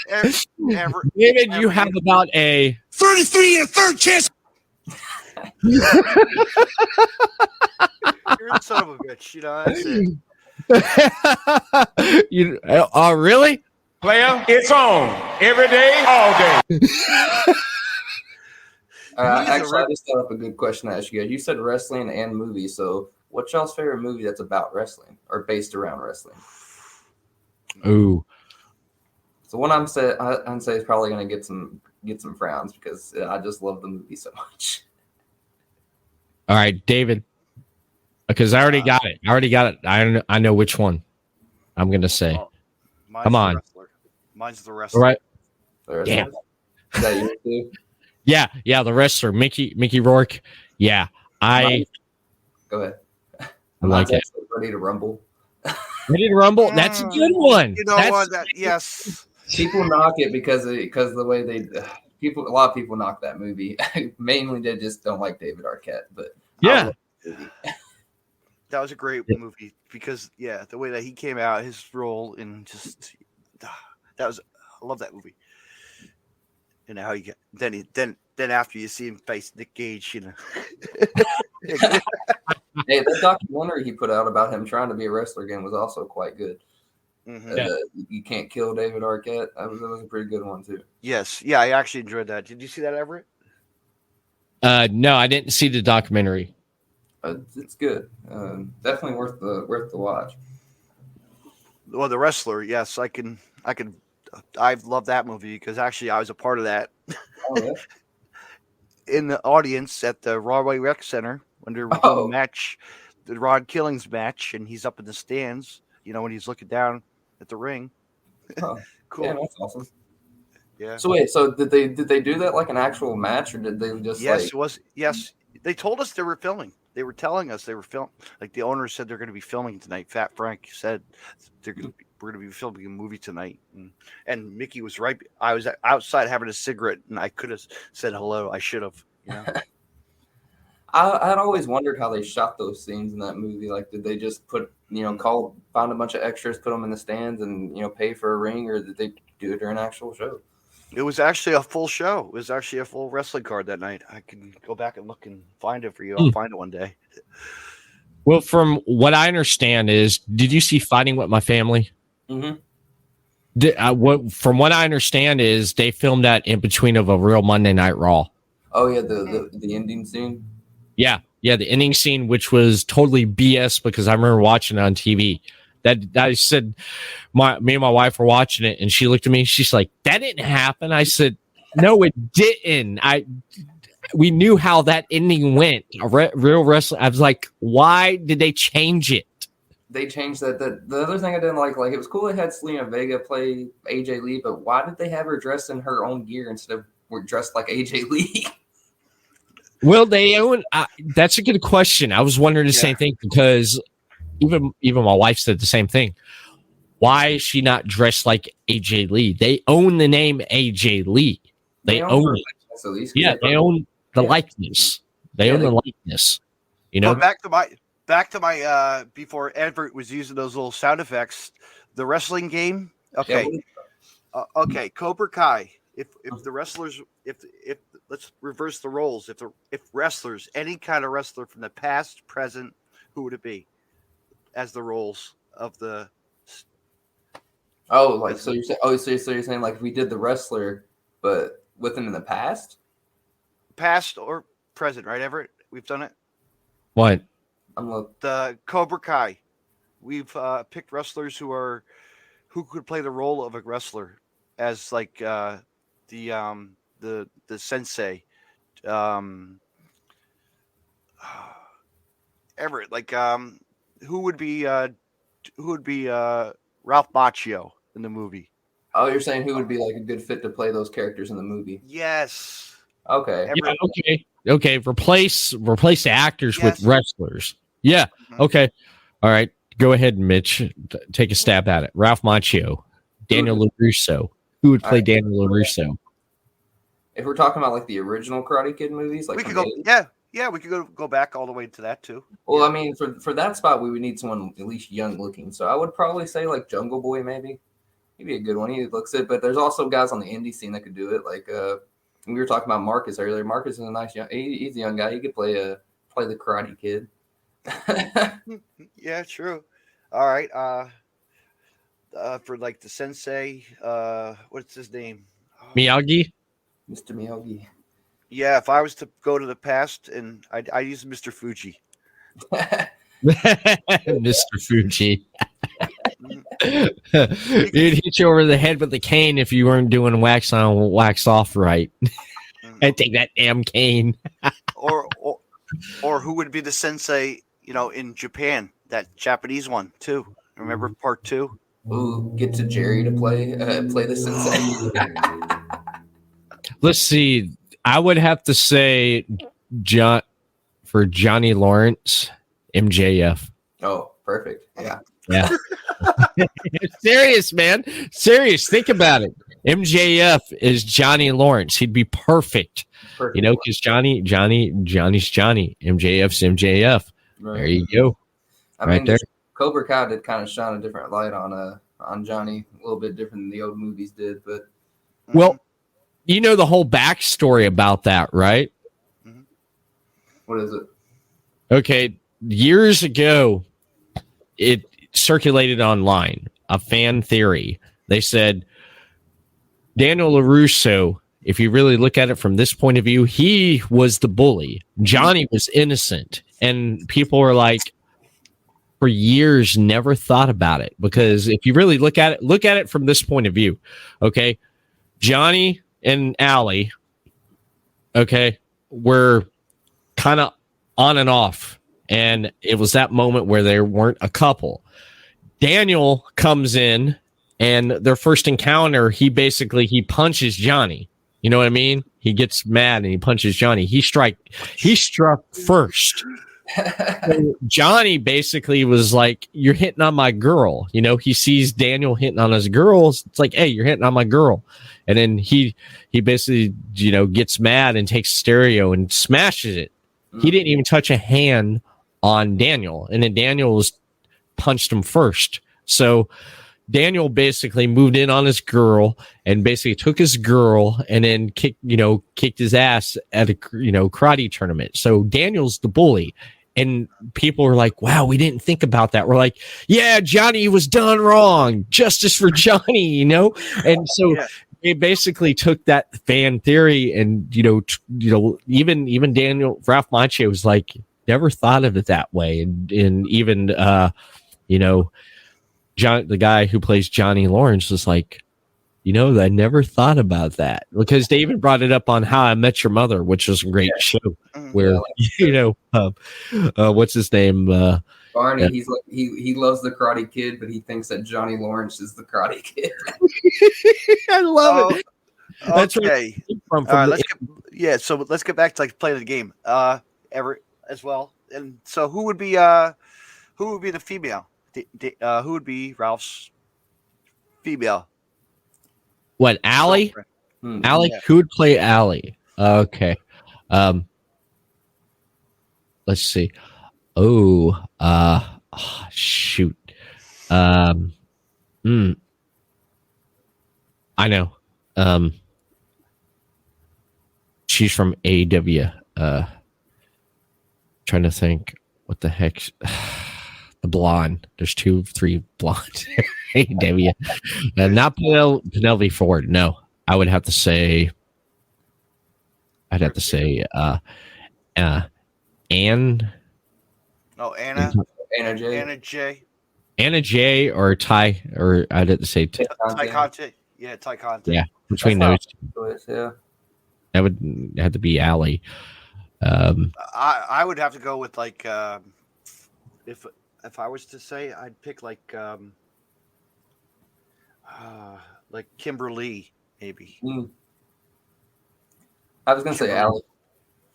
Everett, David, you have about a 33 and a third chance. you're the son of a bitch. You know, that's it. you. Oh, really? Player, it's on every day, all day. Actually, I just thought up a good question to ask you guys. You said wrestling and movies. So, what's y'all's favorite movie that's about wrestling or based around wrestling? Ooh. So, one I'm say is probably going to get some frowns because I just love the movie so much. All right, David. Because I already got it. I know which one I'm going to say. Come on. Mine's the wrestler. All right. Yeah. Is that you too? Yeah, the wrestler, Mickey Rourke. Yeah, Go ahead. I like it. Ready to Rumble. Ready to Rumble. That's a good one. You know what? Yes. People knock it because of the way they a lot of people knock that movie. Mainly they just don't like David Arquette, but yeah. That was a great movie because the way that he came out, his role in just I love that movie. And how you get then after you see him face Nick Gage, you know. Hey, the documentary he put out about him trying to be a wrestler again was also quite good. Mm-hmm. You Can't Kill David Arquette. That was a pretty good one too. Yes, yeah, I actually enjoyed that. Did you see that, Everett? No, I didn't see the documentary. It's good. Definitely worth the watch. Well, the wrestler, yes, I love that movie because actually I was a part of that. Oh, yeah? In the audience at the Broadway Rec Center when they were doing the match, the Rod Killings match, and he's up in the stands, you know, when he's looking down at the ring. Oh, cool. Yeah, that's awesome. Yeah. So wait, did they do that like an actual match, or did they just it was. Yes, they told us they were filming. They were telling us they were filming. Like the owner said they're going to be filming tonight. Fat Frank said we're going to be filming a movie tonight. And Mickey was right. I was outside having a cigarette, and I could have said hello. I should have. You know? I had always wondered how they shot those scenes in that movie. Like, did they just find a bunch of extras, put them in the stands, and pay for a ring, or did they do it during an actual show? It was actually a full show. It was actually a full wrestling card that night. I can go back and look and find it for you. I'll find it one day. Well, from what I understand is, did you see Fighting With My Family? Mm-hmm. From what I understand is they filmed that in between of a real Monday Night Raw. Oh yeah, the ending scene. Yeah, the ending scene, which was totally BS because I remember watching it on TV. That I said, me and my wife were watching it, and she looked at me. She's like, "That didn't happen." I said, "No, it didn't." We knew how that ending went. Real wrestling. I was like, "Why did they change it?" They changed that. The other thing I didn't like it was cool they had Selena Vega play AJ Lee, but why did they have her dressed in her own gear instead of we're dressed like AJ Lee? Well, they own. That's a good question. I was wondering the same thing because even my wife said the same thing. Why is she not dressed like AJ Lee? They own the name AJ Lee. They own it. Yeah, they own the likeness. They own the likeness. You know. But back to my before Everett was using those little sound effects. The wrestling game. Okay. Okay. Cobra Kai. If the wrestlers, if let's reverse the roles. If wrestlers, any kind of wrestler from the past, present, who would it be as the roles of the? So you're saying like if we did the wrestler, but with him in the past or present, right, Everett? We've done it. What? The Cobra Kai. We've picked wrestlers who could play the role of a wrestler as like the sensei. Everett, like who would be Ralph Macchio in the movie? Oh, you're saying who would be like a good fit to play those characters in the movie? Yes. Okay. Yeah, okay. Replace the actors with wrestlers. Yeah. Mm-hmm. Okay. All right. Go ahead, Mitch. Take a stab at it. Ralph Macchio, Daniel LaRusso. Who would play Daniel LaRusso? If we're talking about like the original Karate Kid movies, like we could go. Yeah. Yeah, we could go back all the way to that too. Well, I mean, for that spot, we would need someone at least young looking. So I would probably say like Jungle Boy, maybe. He'd be a good one. He looks it, but there's also guys on the indie scene that could do it. Like we were talking about Marcus earlier. Marcus is a nice young. He's a young guy. He could play the Karate Kid. Yeah, true. All right. For like the sensei, what's his name? Miyagi. Mr. Miyagi. Yeah, if I was to go to the past, and I use Mr. Fuji. Mr. Fuji. He'd hit you over the head with the cane if you weren't doing wax on, wax off right. I'd take that damn cane. or who would be the sensei, in Japan, that Japanese one too. Remember part 2? Ooh, get to Jerry to play the sensei. Let's see. I would have to say for Johnny Lawrence, MJF. Oh, perfect. Yeah. Yeah. Serious, man. Serious. Think about it. MJF is Johnny Lawrence. He'd be perfect. Because Johnny's Johnny. MJF's MJF. Right. There you go. I mean, there. Cobra Kai did kind of shine a different light on Johnny, a little bit different than the old movies did, but well, you know the whole backstory about that, right? What is it? Okay, years ago, it circulated online, a fan theory. They said Daniel LaRusso, if you really look at it from this point of view, he was the bully. Johnny was innocent. And people were like, for years, never thought about it. Because if you really look at it from this point of view, okay, Johnny and Allie, okay, were kind of on and off. And it was that moment where they weren't a couple. Daniel comes in, and their first encounter, he punches Johnny. You know what I mean? He gets mad and he punches Johnny. He struck first. So Johnny basically was like, "You're hitting on my girl." He sees Daniel hitting on his girls. It's like, "Hey, you're hitting on my girl." And then he basically, gets mad and takes stereo and smashes it. He didn't even touch a hand on Daniel. And then Daniel punched him first. So Daniel basically moved in on his girl and basically took his girl and then kicked his ass at a karate tournament. So Daniel's the bully. And people were like, "Wow, we didn't think about that." We're like, "Yeah, Johnny was done wrong. Justice for Johnny," And so they basically took that fan theory and even Daniel Ralph Macchio was like, never thought of it that way. And even John, the guy who plays Johnny Lawrence, was like, I never thought about that, because they even brought it up on How I Met Your Mother, which was a great show where, what's his name? Barney, he's like, he loves the Karate Kid, but he thinks that Johnny Lawrence is the Karate Kid. I love it. That's okay. All right, so let's get back to playing the game. Everett as well. And so who would be the female? Who would be Ralph's female? What, Allie? Allie? Yeah. Who would play Allie? Okay. Let's see. Shoot. I know. She's from AEW. Trying to think. What the heck? The blonde. There's 3 blondes. AEW. Not Penelope Ford. No, I would have to say. Anne. Oh, Anna J. Anna J. or Ty, or I'd have to say Ty Conte. Yeah, Ty Conte. Yeah, between those two. Choice, yeah. That would have to be Allie. I would have to go with if I was to say, I'd pick Kimberly, maybe. I was gonna say Allie.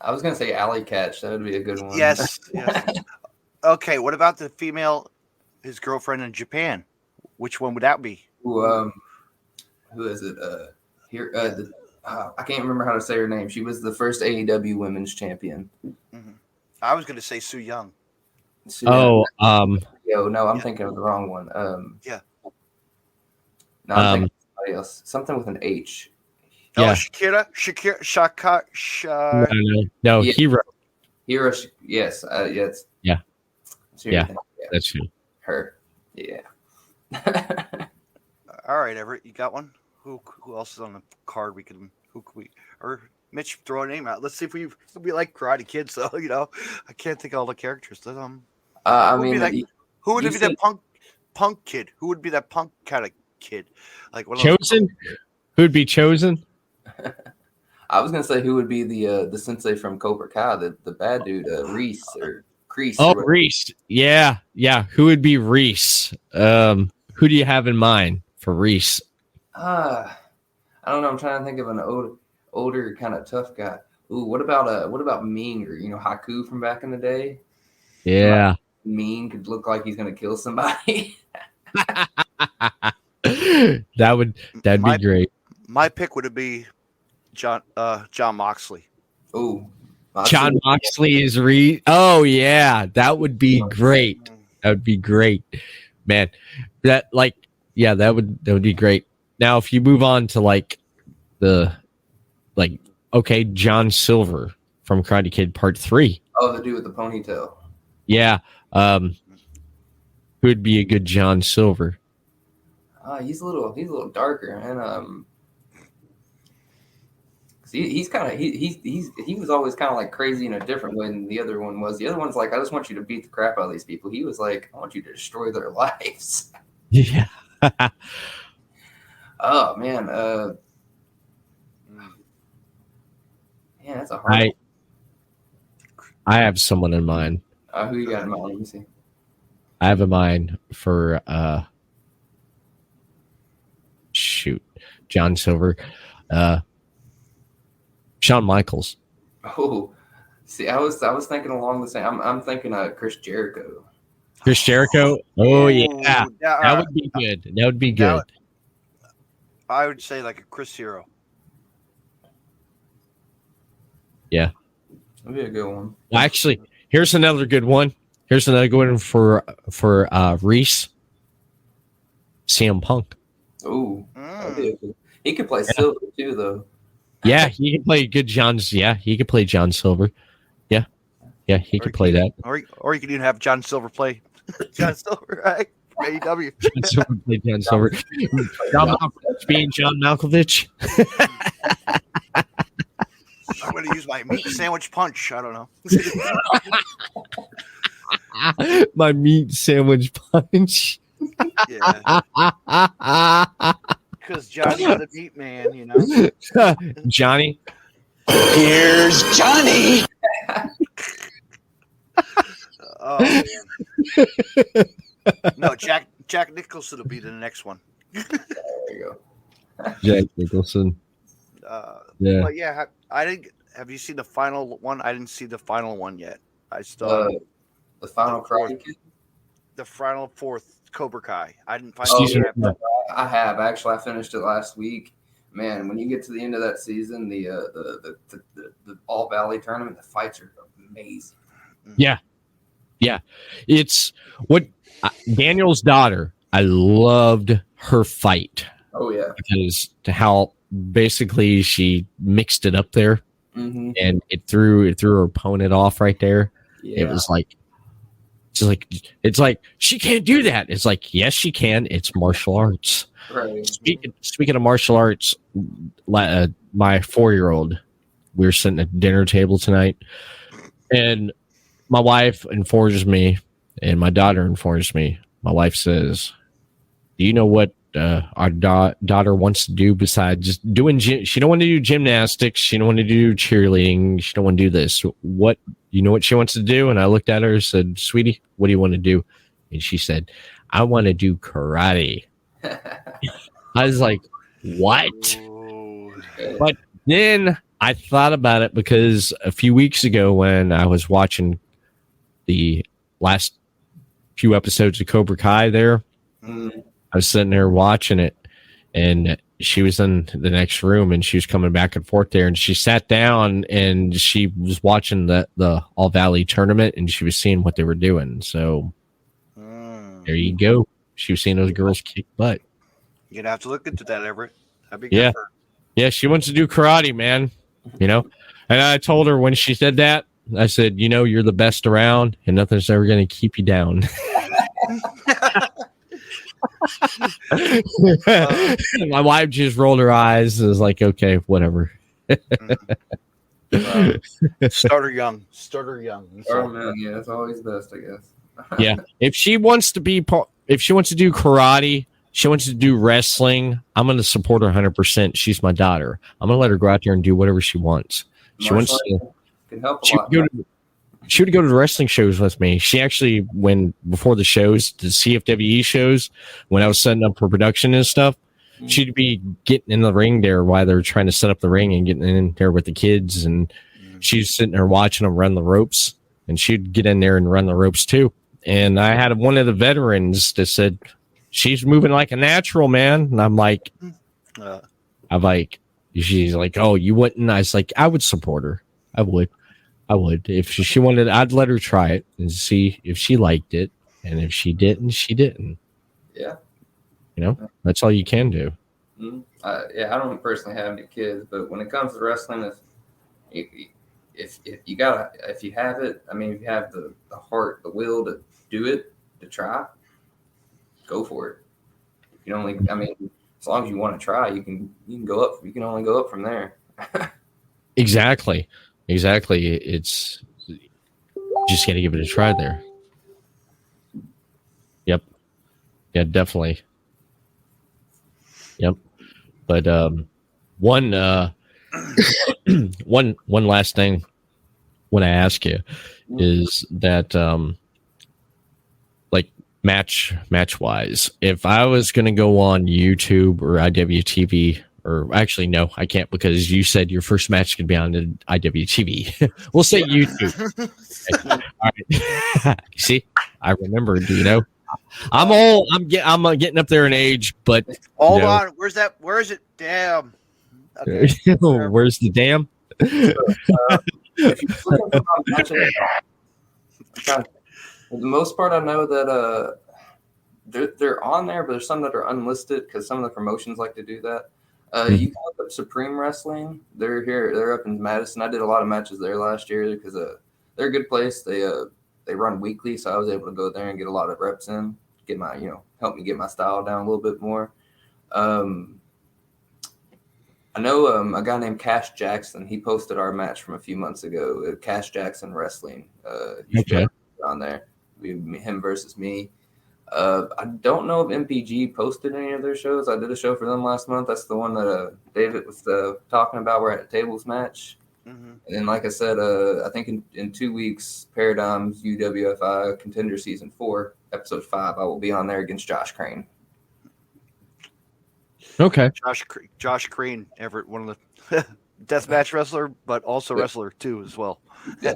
I was gonna say Alley Catch. That would be a good one. Yes. Okay, what about the female, his girlfriend in Japan? Which one would that be? Who is it? I can't remember how to say her name. She was the first AEW Women's Champion. Mm-hmm. I was going to say Sue Young. No, I'm thinking of the wrong one. No, I'm thinking of somebody else. Something with an H. Oh, Yeah. Shaka. No, Yeah. Hero. Hero, yes. Yes. Yeah. Yeah. That's who. Her. Yeah. All right, Everett, you got one? Who else is on the card? Or Mitch, throw a name out. Let's see if we like Karate Kid. So I can't think of all the characters. I who would mean, be that punk kid? Who would be that punk kind of kid? Like Chosen? Who'd be chosen? I was gonna say who would be the sensei from Cobra Kai, the bad dude, Reese or Crease. Oh, Reese. Yeah. Who would be Reese? Who do you have in mind for Reese? I don't know. I'm trying to think of an older kind of tough guy. Ooh, what about Mean, or Haku from back in the day? Yeah. Mean could look like he's gonna kill somebody. That'd be great. My pick would be John Moxley. Ooh, John Moxley is Reese. Oh yeah, that would be great. That would be great, man. That would be great. Now, if you move on to John Silver from Karate Kid Part 3. Oh, the dude with the ponytail. Yeah. Who would be a good John Silver? He's a little darker, and he was always kind of like crazy in a different way than the other one was. The other one's like, I just want you to beat the crap out of these people. He was like, I want you to destroy their lives. Yeah. Oh man, that's a hard one. I have someone in mind. Who you got in mind? Let me see. I have in mind for John Silver, Shawn Michaels. Oh, see, I was thinking along the same. I'm thinking Chris Jericho. Chris Jericho. Oh yeah, that would be good. That would be good. I would say like a Chris Hero. Yeah, that'd be a good one. Well, actually, here's another good one. Here's another good one for Reese. CM Punk. Ooh, he could play Silver too, though. Yeah, he can play good John's. Yeah, he could play John Silver. Yeah, he could play that. Or you could even have John Silver play John Silver, right? AEW. John Silver play John Silver. John Malkovich being John Malkovich. I'm going to use my meat sandwich punch. I don't know. My meat sandwich punch. Yeah. Because Johnny's the meat man, Johnny. Here's Johnny. Oh, man. No, Jack Nicholson will be the next one. There you go. Jack Nicholson. Yeah. But yeah, I didn't. Have you seen the final one? I didn't see the final one yet. I still the final Karate Kid. The final fourth Cobra Kai. I didn't find. I have actually. I finished it last week. Man, when you get to the end of that season, the All Valley tournament, the fights are amazing. Yeah. It's what Daniel's daughter. I loved her fight. Oh yeah, because to how basically she mixed it up there, and it threw her opponent off right there. Yeah. It was like, it's like she can't do that. It's like, yes, she can. It's martial arts. Right. Speaking of martial arts, my 4-year-old, we were sitting at the dinner table tonight, and my wife informs me, and my daughter informs me. My wife says, "Do you know what our daughter wants to do besides just doing gym? She don't want to do gymnastics. She don't want to do cheerleading. She don't want to do this. What you know what she wants to do?" And I looked at her and said, "Sweetie, what do you want to do?" And she said, "I want to do karate." I was like, "What?" But then I thought about it because a few weeks ago when I was watching the last few episodes of Cobra Kai there, I was sitting there watching it, and she was in the next room and she was coming back and forth there, and she sat down and she was watching the All Valley tournament and she was seeing what they were doing. So there you go. She was seeing those girls kick butt. You're gonna have to look into that, Everett. That'd be good. Yeah. Yeah, she wants to do karate, man. You know? And I told her when she said that, I said, you know, you're the best around and nothing's ever gonna keep you down. My wife just rolled her eyes and was like, okay, whatever. Start her young. Oh man, yeah, it's always best, I guess. Yeah, if she wants to do karate, she wants to do wrestling, I'm going to support her 100%. She's my daughter. I'm going to let her go out there and do whatever she wants. She wants to. Can help a She lot. would go to the wrestling shows with me. She actually, before the shows, the CFWE shows, when I was setting up for production and stuff, she'd be getting in the ring there while they're trying to set up the ring and getting in there with the kids. And she's sitting there watching them run the ropes. And she'd get in there and run the ropes too. And I had one of the veterans that said, she's moving like a natural, man. And I'm like, she's like, oh, you wouldn't? I was like, I would support her. I would. If she wanted, I'd let her try it and see if she liked it. And if she didn't, she didn't. Yeah. You know, that's all you can do. Yeah, I don't personally have any kids, but when it comes to wrestling, if you have it, I mean, if you have the heart, the will to do it, to try, go for it. You only, I mean, as long as you want to try, you can go up. You can only go up from there. Exactly. It's just got to give it a try there. Yep. Yeah, definitely. Yep. But one last thing I want to ask you is that like match wise, if I was going to go on YouTube or IWTV, or actually no, I can't, because you said your first match could be on the IWTV. We'll say YouTube. Okay. All right. See, I remembered. You know, I'm getting up there in age, but hold on. Where's it? Damn. Okay. Where's the dam? If you're looking for matches, for the most part, I know that they're on there, but there's some that are unlisted because some of the promotions like to do that. You can look up Supreme Wrestling. They're here. They're up in Madison. I did a lot of matches there last year because they're a good place. They run weekly, so I was able to go there and get a lot of reps in, get my help me get my style down a little bit more. I know a guy named Cash Jackson. He posted our match from a few months ago. Cash Jackson Wrestling. Okay. On there, him versus me. I don't know if MPG posted any of their shows. I did a show for them last month. That's the one that David was talking about. We're at a tables match. Mm-hmm. And then, like I said, I think in 2 weeks, Paradigm's UWFI Contender Season 4, Episode 5, I will be on there against Josh Crane. Okay. Josh Crane, Everett, one of the deathmatch wrestler, but also wrestler too as well. Yeah.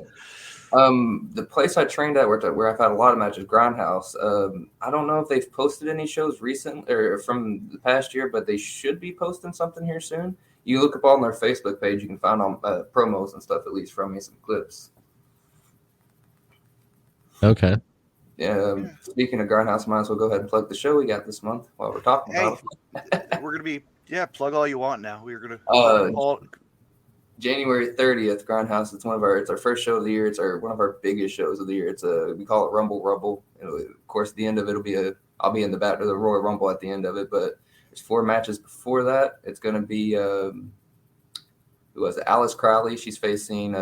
The place I trained at where I've had a lot of matches, Grindhouse. I don't know if they've posted any shows recent or from the past year, but they should be posting something here soon. You look up on their Facebook page, you can find on promos and stuff, at least from me, some clips. Okay. Yeah. Speaking of Grindhouse, might as well go ahead and plug the show we got this month while we're talking about it. We're gonna be plug all you want now. We're gonna January 30th, Grindhouse. It's our first show of the year. It's one of our biggest shows of the year. It's we call it Rumble. Of course, the end of it I'll be in the back of the Royal Rumble at the end of it. But there's 4 matches before that. It's going to be who was it? Alice Crowley. She's facing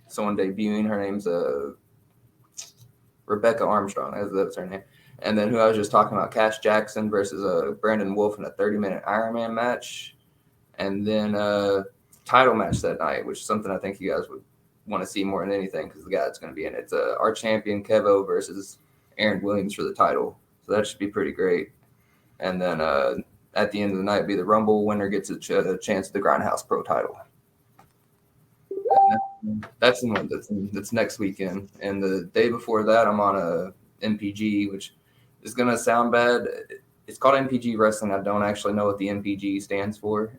someone debuting. Her name's Rebecca Armstrong. That's her name. And then who I was just talking about, Cash Jackson versus Brandon Wolf in a 30-minute Ironman match. And then title match that night, which is something I think you guys would want to see more than anything because the guy that's going to be in it. It's our champion Kevo versus Aaron Williams for the title. So that should be pretty great. And then at the end of the night, be the Rumble winner gets a chance at the Grindhouse Pro title. That's next weekend. And the day before that, I'm on a MPG, which is going to sound bad. It's called MPG Wrestling. I don't actually know what the MPG stands for.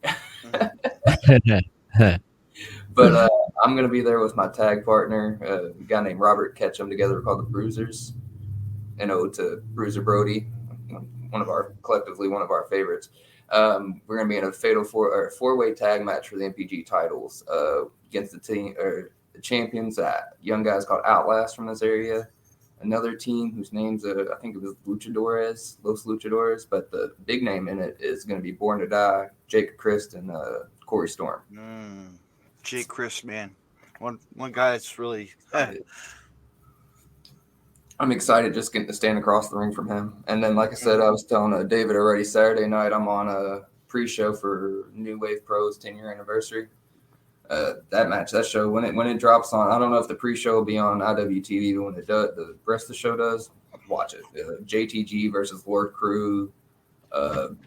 But I'm going to be there with my tag partner, a guy named Robert Ketchum. Together, we're called the Bruisers, an ode to Bruiser Brody, one of our favorites. We're going to be in a fatal four-way tag match for the MPG titles against the champions, young guys called Outlast from this area. Another team whose names, I think it was Los Luchadores, but the big name in it is going to be Born to Die, Jacob Christ, and Corey Storm. Jake Chris, man. One guy that's really... I'm excited just getting to stand across the ring from him. And then, like I said, I was telling David already, Saturday night I'm on a pre-show for New Wave Pro's 10-year anniversary. That show, when it drops on, I don't know if the pre-show will be on IWTV, but when it does, the rest of the show does, watch it. JTG versus Lord Crew, Don't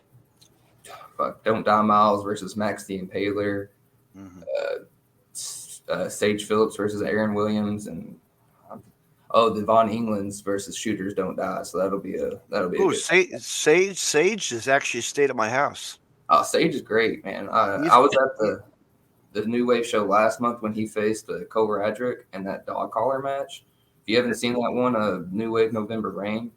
Die Miles versus Max the Impaler, Sage Phillips versus Aaron Williams, and the Von Englands versus Shooters Don't Die. So that'll be a Sage has actually stayed at my house. Oh, Sage is great, man. I was at the New Wave show last month when he faced Cole Radrick in that dog collar match. If you haven't seen that one, New Wave November Rain,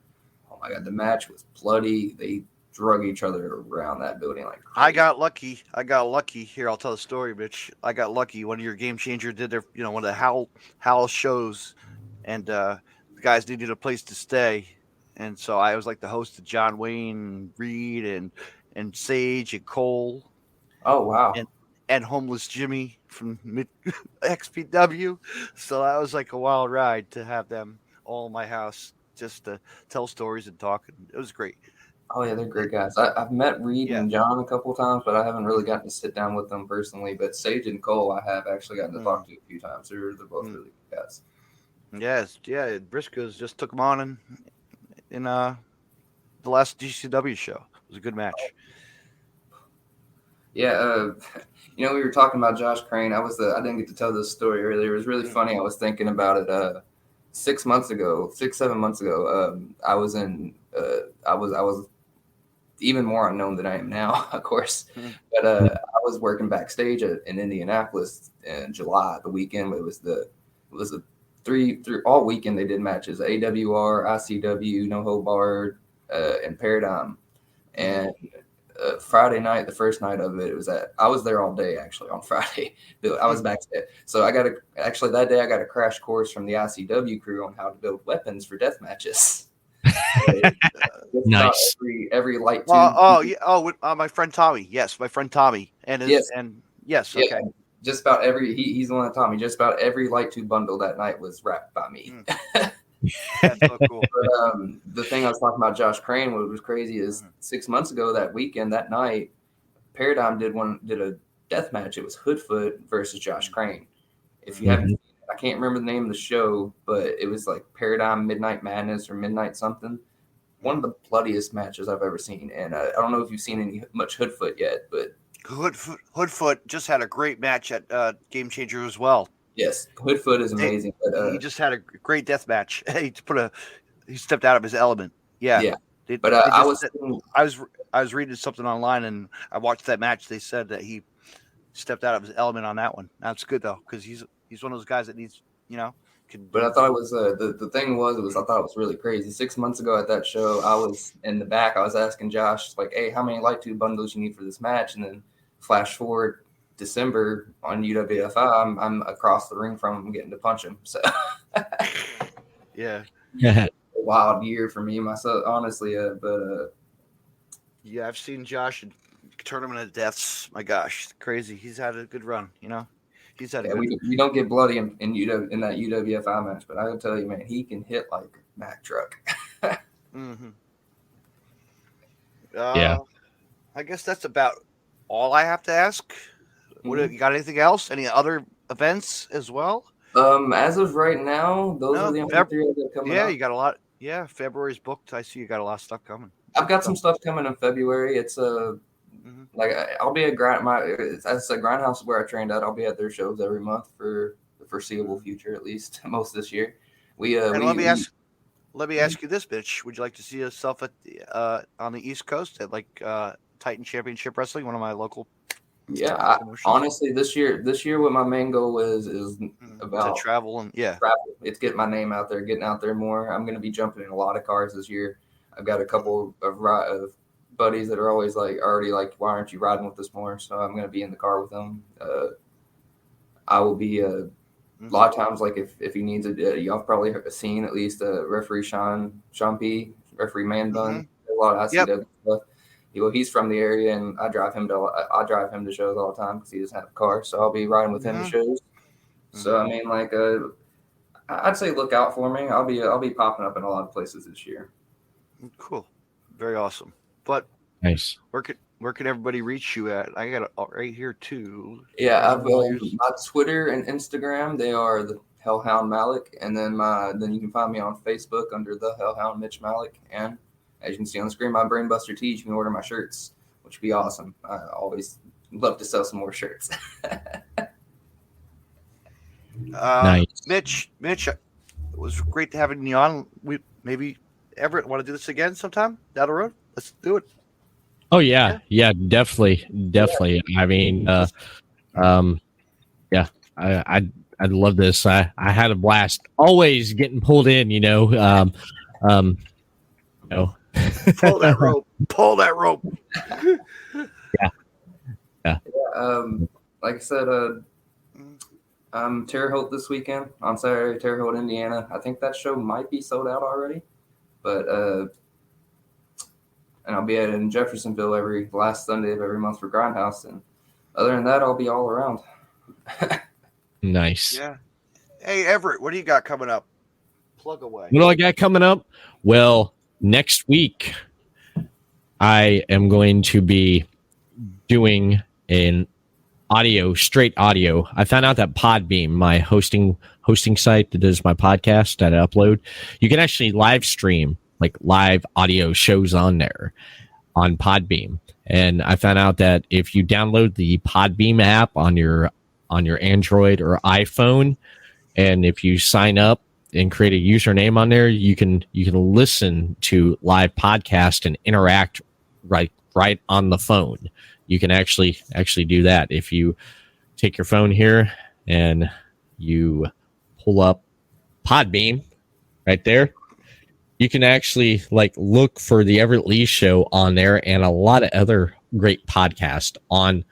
oh my God, the match was bloody. They drug each other around that building like crazy. I got lucky. Here, I'll tell the story, Mitch. I got lucky. One of your Game Changer did their, one of the Howl shows, and the guys needed a place to stay, and so I was like the host of John Wayne, Reed, and Sage and Cole. Oh wow! And Homeless Jimmy from XPW. So that was like a wild ride to have them all in my house just to tell stories and talk. It was great. Oh, yeah, they're great guys. I've met Reed and John a couple of times, but I haven't really gotten to sit down with them personally. But Sage and Cole, I have actually gotten to talk to a few times. They're both really good guys. Yes, yeah. Briscoes just took them on in the last GCW show. It was a good match. Yeah, we were talking about Josh Crane. I didn't get to tell this story earlier. It was really funny. I was thinking about it 6 months ago, 7 months ago. I was even more unknown than I am now, of course. But I was working backstage in Indianapolis in July, the weekend. It was a three all weekend they did matches: AWR, ICW, No Hold Barred, and Paradigm. And Friday night, the first night of it, I was there all day actually on Friday. I was backstage. So that day I got a crash course from the ICW crew on how to build weapons for death matches. Nice. Every light tube. My friend Tommy. Yes, my friend Tommy. Yes. Okay. Just about he's the one that taught me. Just about every light tube bundle that night was wrapped by me. That's so cool. But, the thing I was talking about Josh Crane, what was crazy is 6 months ago that weekend, that night, Paradigm did a death match. It was Hoodfoot versus Josh Crane. If you haven't, I can't remember the name of the show, but it was like Paradigm Midnight Madness or Midnight something. One of the bloodiest matches I've ever seen. And I don't know if you've seen much Hoodfoot yet, but Hoodfoot just had a great match at Game Changer as well. Yes, Hoodfoot is amazing. He just had a great death match. He stepped out of his element. Yeah. I was reading something online and I watched that match. They said that he stepped out of his element on that one. That's good though, because he's one of those guys that needs, But I thought it was the thing was I thought it was really crazy. 6 months ago at that show, I was in the back. I was asking Josh like, "Hey, how many light tube bundles you need for this match?" And then flash forward December on UWFI, I'm across the ring from him, getting to punch him. So yeah, a wild year for me myself, honestly. I've seen Josh in tournament of deaths. My gosh, crazy. He's had a good run. He's had. We don't get bloody in that UWFI match, but I will tell you, man, he can hit like a Mack truck. Yeah. I guess that's about all I have to ask. You got anything else? Any other events as well? As of right now, those are the only three that are coming up. You got a lot. Yeah, February's booked. I see you got a lot of stuff coming. I've got some stuff coming in February. It's like I'll be at that's a Grindhouse where I trained at. I'll be at their shows every month for the foreseeable future, at least most this year. Let me ask Let me ask you this, Mitch. Would you like to see yourself at the, on the East Coast at Titan Championship Wrestling, one of my local? Yeah, honestly, this year, what my main goal is about to travel and travel. It's getting my name out there, getting out there more. I'm going to be jumping in a lot of cars this year. I've got a couple of buddies that are always already why aren't you riding with us more? So I'm going to be in the car with them. I will be a lot of times, if he needs y'all probably have seen at least referee Sean P, referee Man Bun, a lot of ICW stuff. Well, he's from the area, and I drive him to shows all the time because he doesn't have a car. So I'll be riding with him to shows. So I mean, I'd say look out for me. I'll be popping up in a lot of places this year. Cool, very awesome. But nice. Where can everybody reach you at? I got it right here too. Yeah, I've my Twitter and Instagram. They are the HellHound Malik, and then you can find me on Facebook under the HellHound Mitch Malik. And as you can see on the screen, my Brainbuster tees. You can order my shirts, which would be awesome. I always love to sell some more shirts. Nice. Mitch, it was great to have you on. We maybe Everett want to do this again sometime down the road. Let's do it. Oh yeah, definitely. I mean, yeah, I love this. I had a blast. Always getting pulled in, you know. Pull that rope. Yeah. Like I said, I'm Terre Haute this weekend on Saturday, Terre Haute, Indiana. I think that show might be sold out already, but and I'll be in Jeffersonville every last Sunday of every month for Grindhouse, and other than that, I'll be all around. Nice. Yeah. Hey Everett, what do you got coming up? Plug away. What do I got coming up? Well, next week I am going to be doing an straight audio. I found out that Podbeam, my hosting site that does my podcast that I upload, you can actually live stream live audio shows on there on Podbeam. And I found out that if you download the Podbeam app on your Android or iPhone, and if you sign up and create a username on there, you can listen to live podcast and interact right on the phone. You can actually do that. If you take your phone here and you pull up Podbeam right there, you can actually look for the Everett Lee Show on there and a lot of other great podcasts on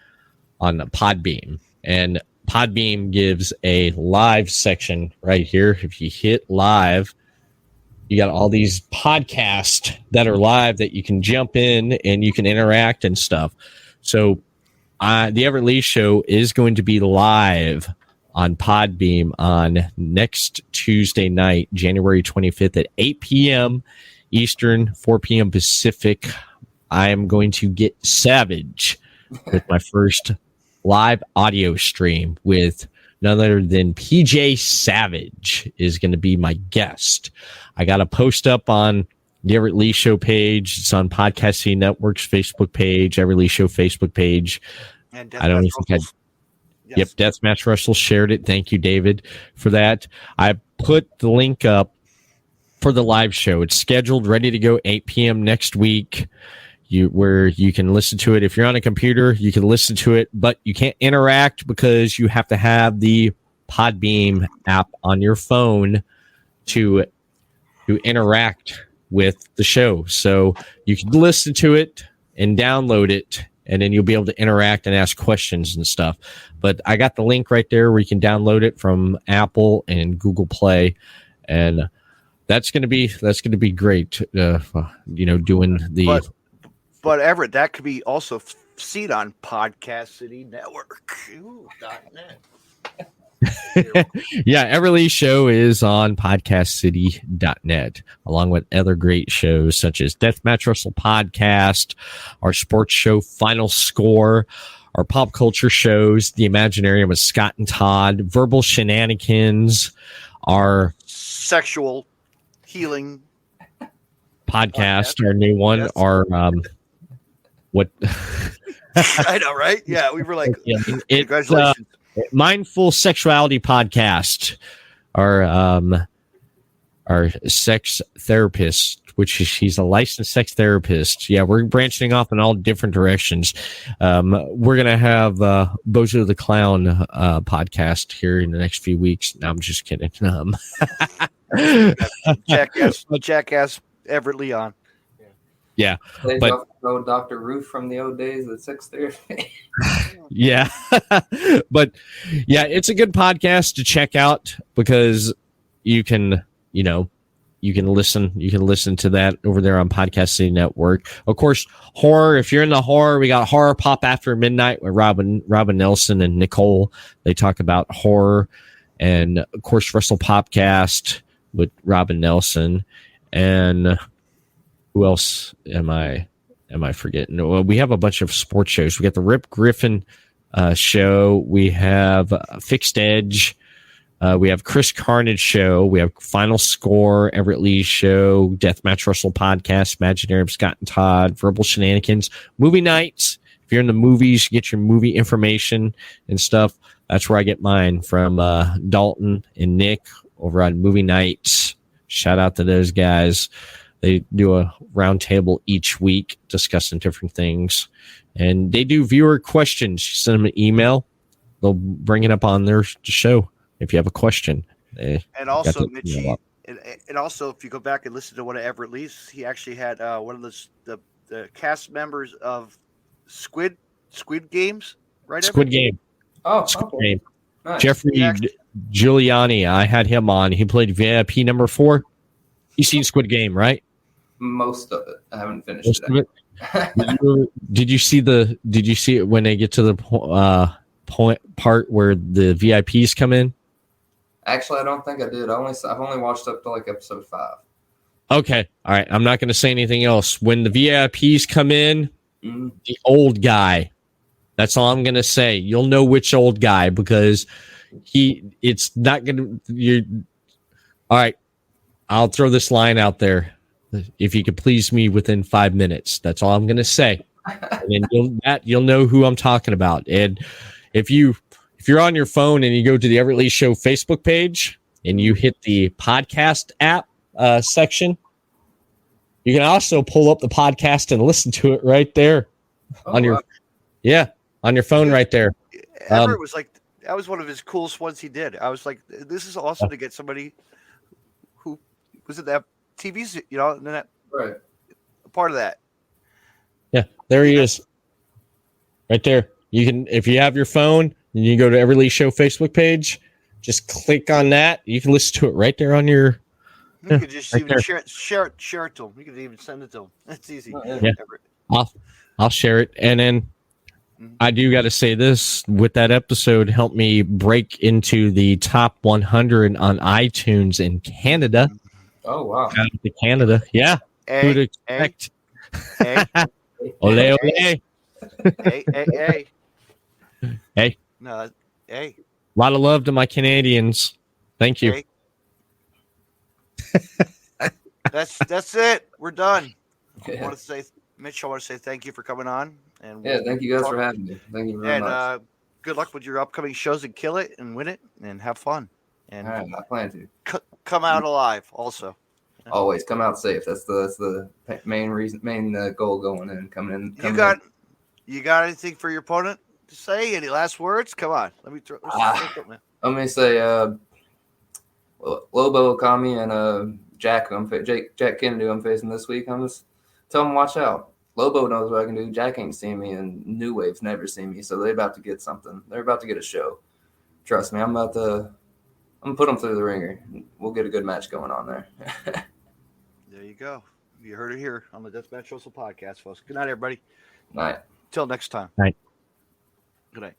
Podbeam. And Podbeam gives a live section right here. If you hit live, you got all these podcasts that are live that you can jump in and you can interact and stuff. So the Everett Lee Show is going to be live on Podbeam on next Tuesday night, January 25th at 8 p.m. Eastern, 4 p.m. Pacific. I am going to get savage with my first live audio stream with none other than PJ Savage is going to be my guest. I got a post up on the Everett Lee Show page. It's on Podcast City Network's Facebook page, Everett Lee Show Facebook page. And I don't think Yep, Deathmatch Russell shared it. Thank you, David, for that. I put the link up for the live show. It's scheduled, ready to go 8 p.m. next week. Where you can listen to it. If you're on a computer, you can listen to it, but you can't interact because you have to have the Podbeam app on your phone to interact with the show. So you can listen to it and download it, and then you'll be able to interact and ask questions and stuff. But I got the link right there where you can download it from Apple and Google Play, and that's going to be great. Doing the. But Everett, that could be also seen on Podcast City Network. .net. Yeah, Everett Lee Show is on podcastcity.net, along with other great shows such as Deathmatch Russell Podcast, our sports show Final Score, our pop culture shows, The Imaginarium with Scott and Todd, Verbal Shenanigans, our sexual healing podcast, our new one, yes. Our what I know, right? Yeah, we were like, congratulations. Mindful Sexuality Podcast, our our sex therapist, she's a licensed sex therapist. Yeah, we're branching off in all different directions. We're going to have Bozo the Clown podcast here in the next few weeks. No, I'm just kidding. Jackass Everett Leon. Yeah. They But go Dr. Ruth from the old days of sex therapy. yeah. But yeah, it's a good podcast to check out because you can listen to that over there on Podcasting Network. Of course, horror. If you're in the horror, we got Horror Pop After Midnight with Robin Nelson and Nicole. They talk about horror, and of course, Wrestle Popcast with Robin Nelson. And who else am I forgetting? Well, we have a bunch of sports shows. We got the Rip Griffin show. We have Fixed Edge. We have Chris Carnage show. We have Final Score, Everett Lee's show, Deathmatch Wrestle Podcast, Imaginary Scott and Todd, Verbal Shenanigans, Movie Nights. If you're in the movies, you get your movie information and stuff. That's where I get mine from Dalton and Nick over on Movie Nights. Shout out to those guys. They do a roundtable each week discussing different things. And they do viewer questions. You send them an email, they'll bring it up on their show. If you have a question, and also Mitchie, and also if you go back and listen to one of Everett Lee's, he actually had one of the cast members of Squid Games, right? Squid Game. Oh, Squid okay. Game. Nice. Jeffrey Giuliani. I had him on. He played VIP number 4. You seen Squid Game, right? Most of it. I haven't finished Most it. Did you see it when they get to the part where the VIPs come in? Actually, I don't think I did. I've only watched up to like episode 5. Okay. All right. I'm not going to say anything else. When the VIPs come in, the old guy, that's all I'm going to say. You'll know which old guy because it's not going to, all right. I'll throw this line out there. If you could please me within 5 minutes, that's all I'm going to say. And you'll know who I'm talking about. And if you're on your phone and you go to the Everett Lee Show Facebook page and you hit the podcast app section, you can also pull up the podcast and listen to it right there on your phone right there. Everett was like, that was one of his coolest ones he did. I was like, this is awesome to get somebody who was at that TV's, and that Right. part of that. Yeah, there he is. Right there. You can, if you have your phone and you go to Everett Lee Show Facebook page, just click on that. You can listen to it right there on your. You could just right even there. share it to them. You could even send it to them. That's easy. Yeah. I'll share it. And then I do got to say this, with that episode, helped me break into the top 100 on iTunes in Canada. Oh, wow. Shout out to Canada. Yeah. Who'd expect? Hey. Ole, ole. Hey. Hey. No, hey. A lot of love to my Canadians. Thank you. Hey. That's it. We're done. Yeah. I want to say, Mitch, I want to say thank you for coming on. And Thank you guys for having me. Thank you very much. Good luck with your upcoming shows and kill it and win it and have fun. And All right, I plan to. Come out alive also. Always come out safe. That's the main reason, goal going in. Coming in. You got anything for your opponent to say? Any last words? Come on. Let me throw something. I'm gonna say Lobo Okami and Jack Kennedy I'm facing this week. I'm just tell them watch out. Lobo knows what I can do. Jack ain't seen me, and New Wave's never seen me, so they're about to get something. They're about to get a show. Trust me, I'm gonna put them through the ringer. We'll get a good match going on there. There you go. You heard it here on the Deathmatch Wrestle Podcast, folks. Good night, everybody. Night. Till next time. Night. Good night.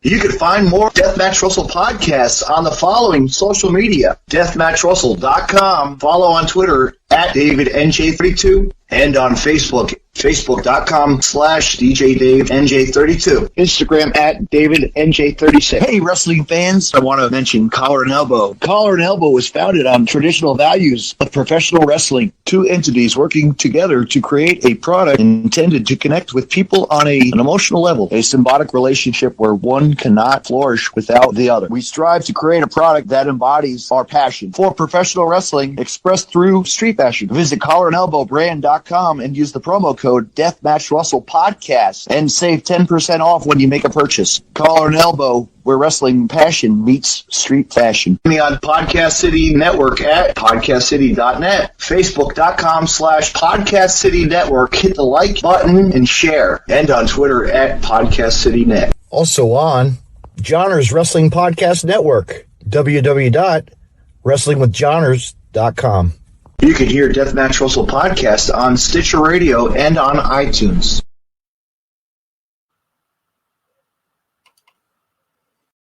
You can find more Deathmatch Russell podcasts on the following social media: deathmatchrussell.com, follow on Twitter at DavidNJ32, and on Facebook, facebook.com/DJDaveNJ32. Instagram at DavidNJ36. Hey, wrestling fans, I want to mention Collar and Elbow. Collar and Elbow was founded on traditional values of professional wrestling. Two entities working together to create a product intended to connect with people on an emotional level, a symbiotic relationship where one cannot flourish without the other. We strive to create a product that embodies our passion for professional wrestling expressed through street fashion. Visit collarandelbowbrand.com and use the promo code DeathmatchRussellPodcast and save 10% off when you make a purchase. Collar and Elbow, where wrestling passion meets street fashion. Me on Podcast City Network at podcastcity.net, facebook.com/Podcast City Network. Hit the like button and share. And on Twitter at Podcast City Net. Also on Johnner's Wrestling Podcast Network, www.wrestlingwithjohners.com. You can hear Deathmatch Russell Podcast on Stitcher Radio and on iTunes.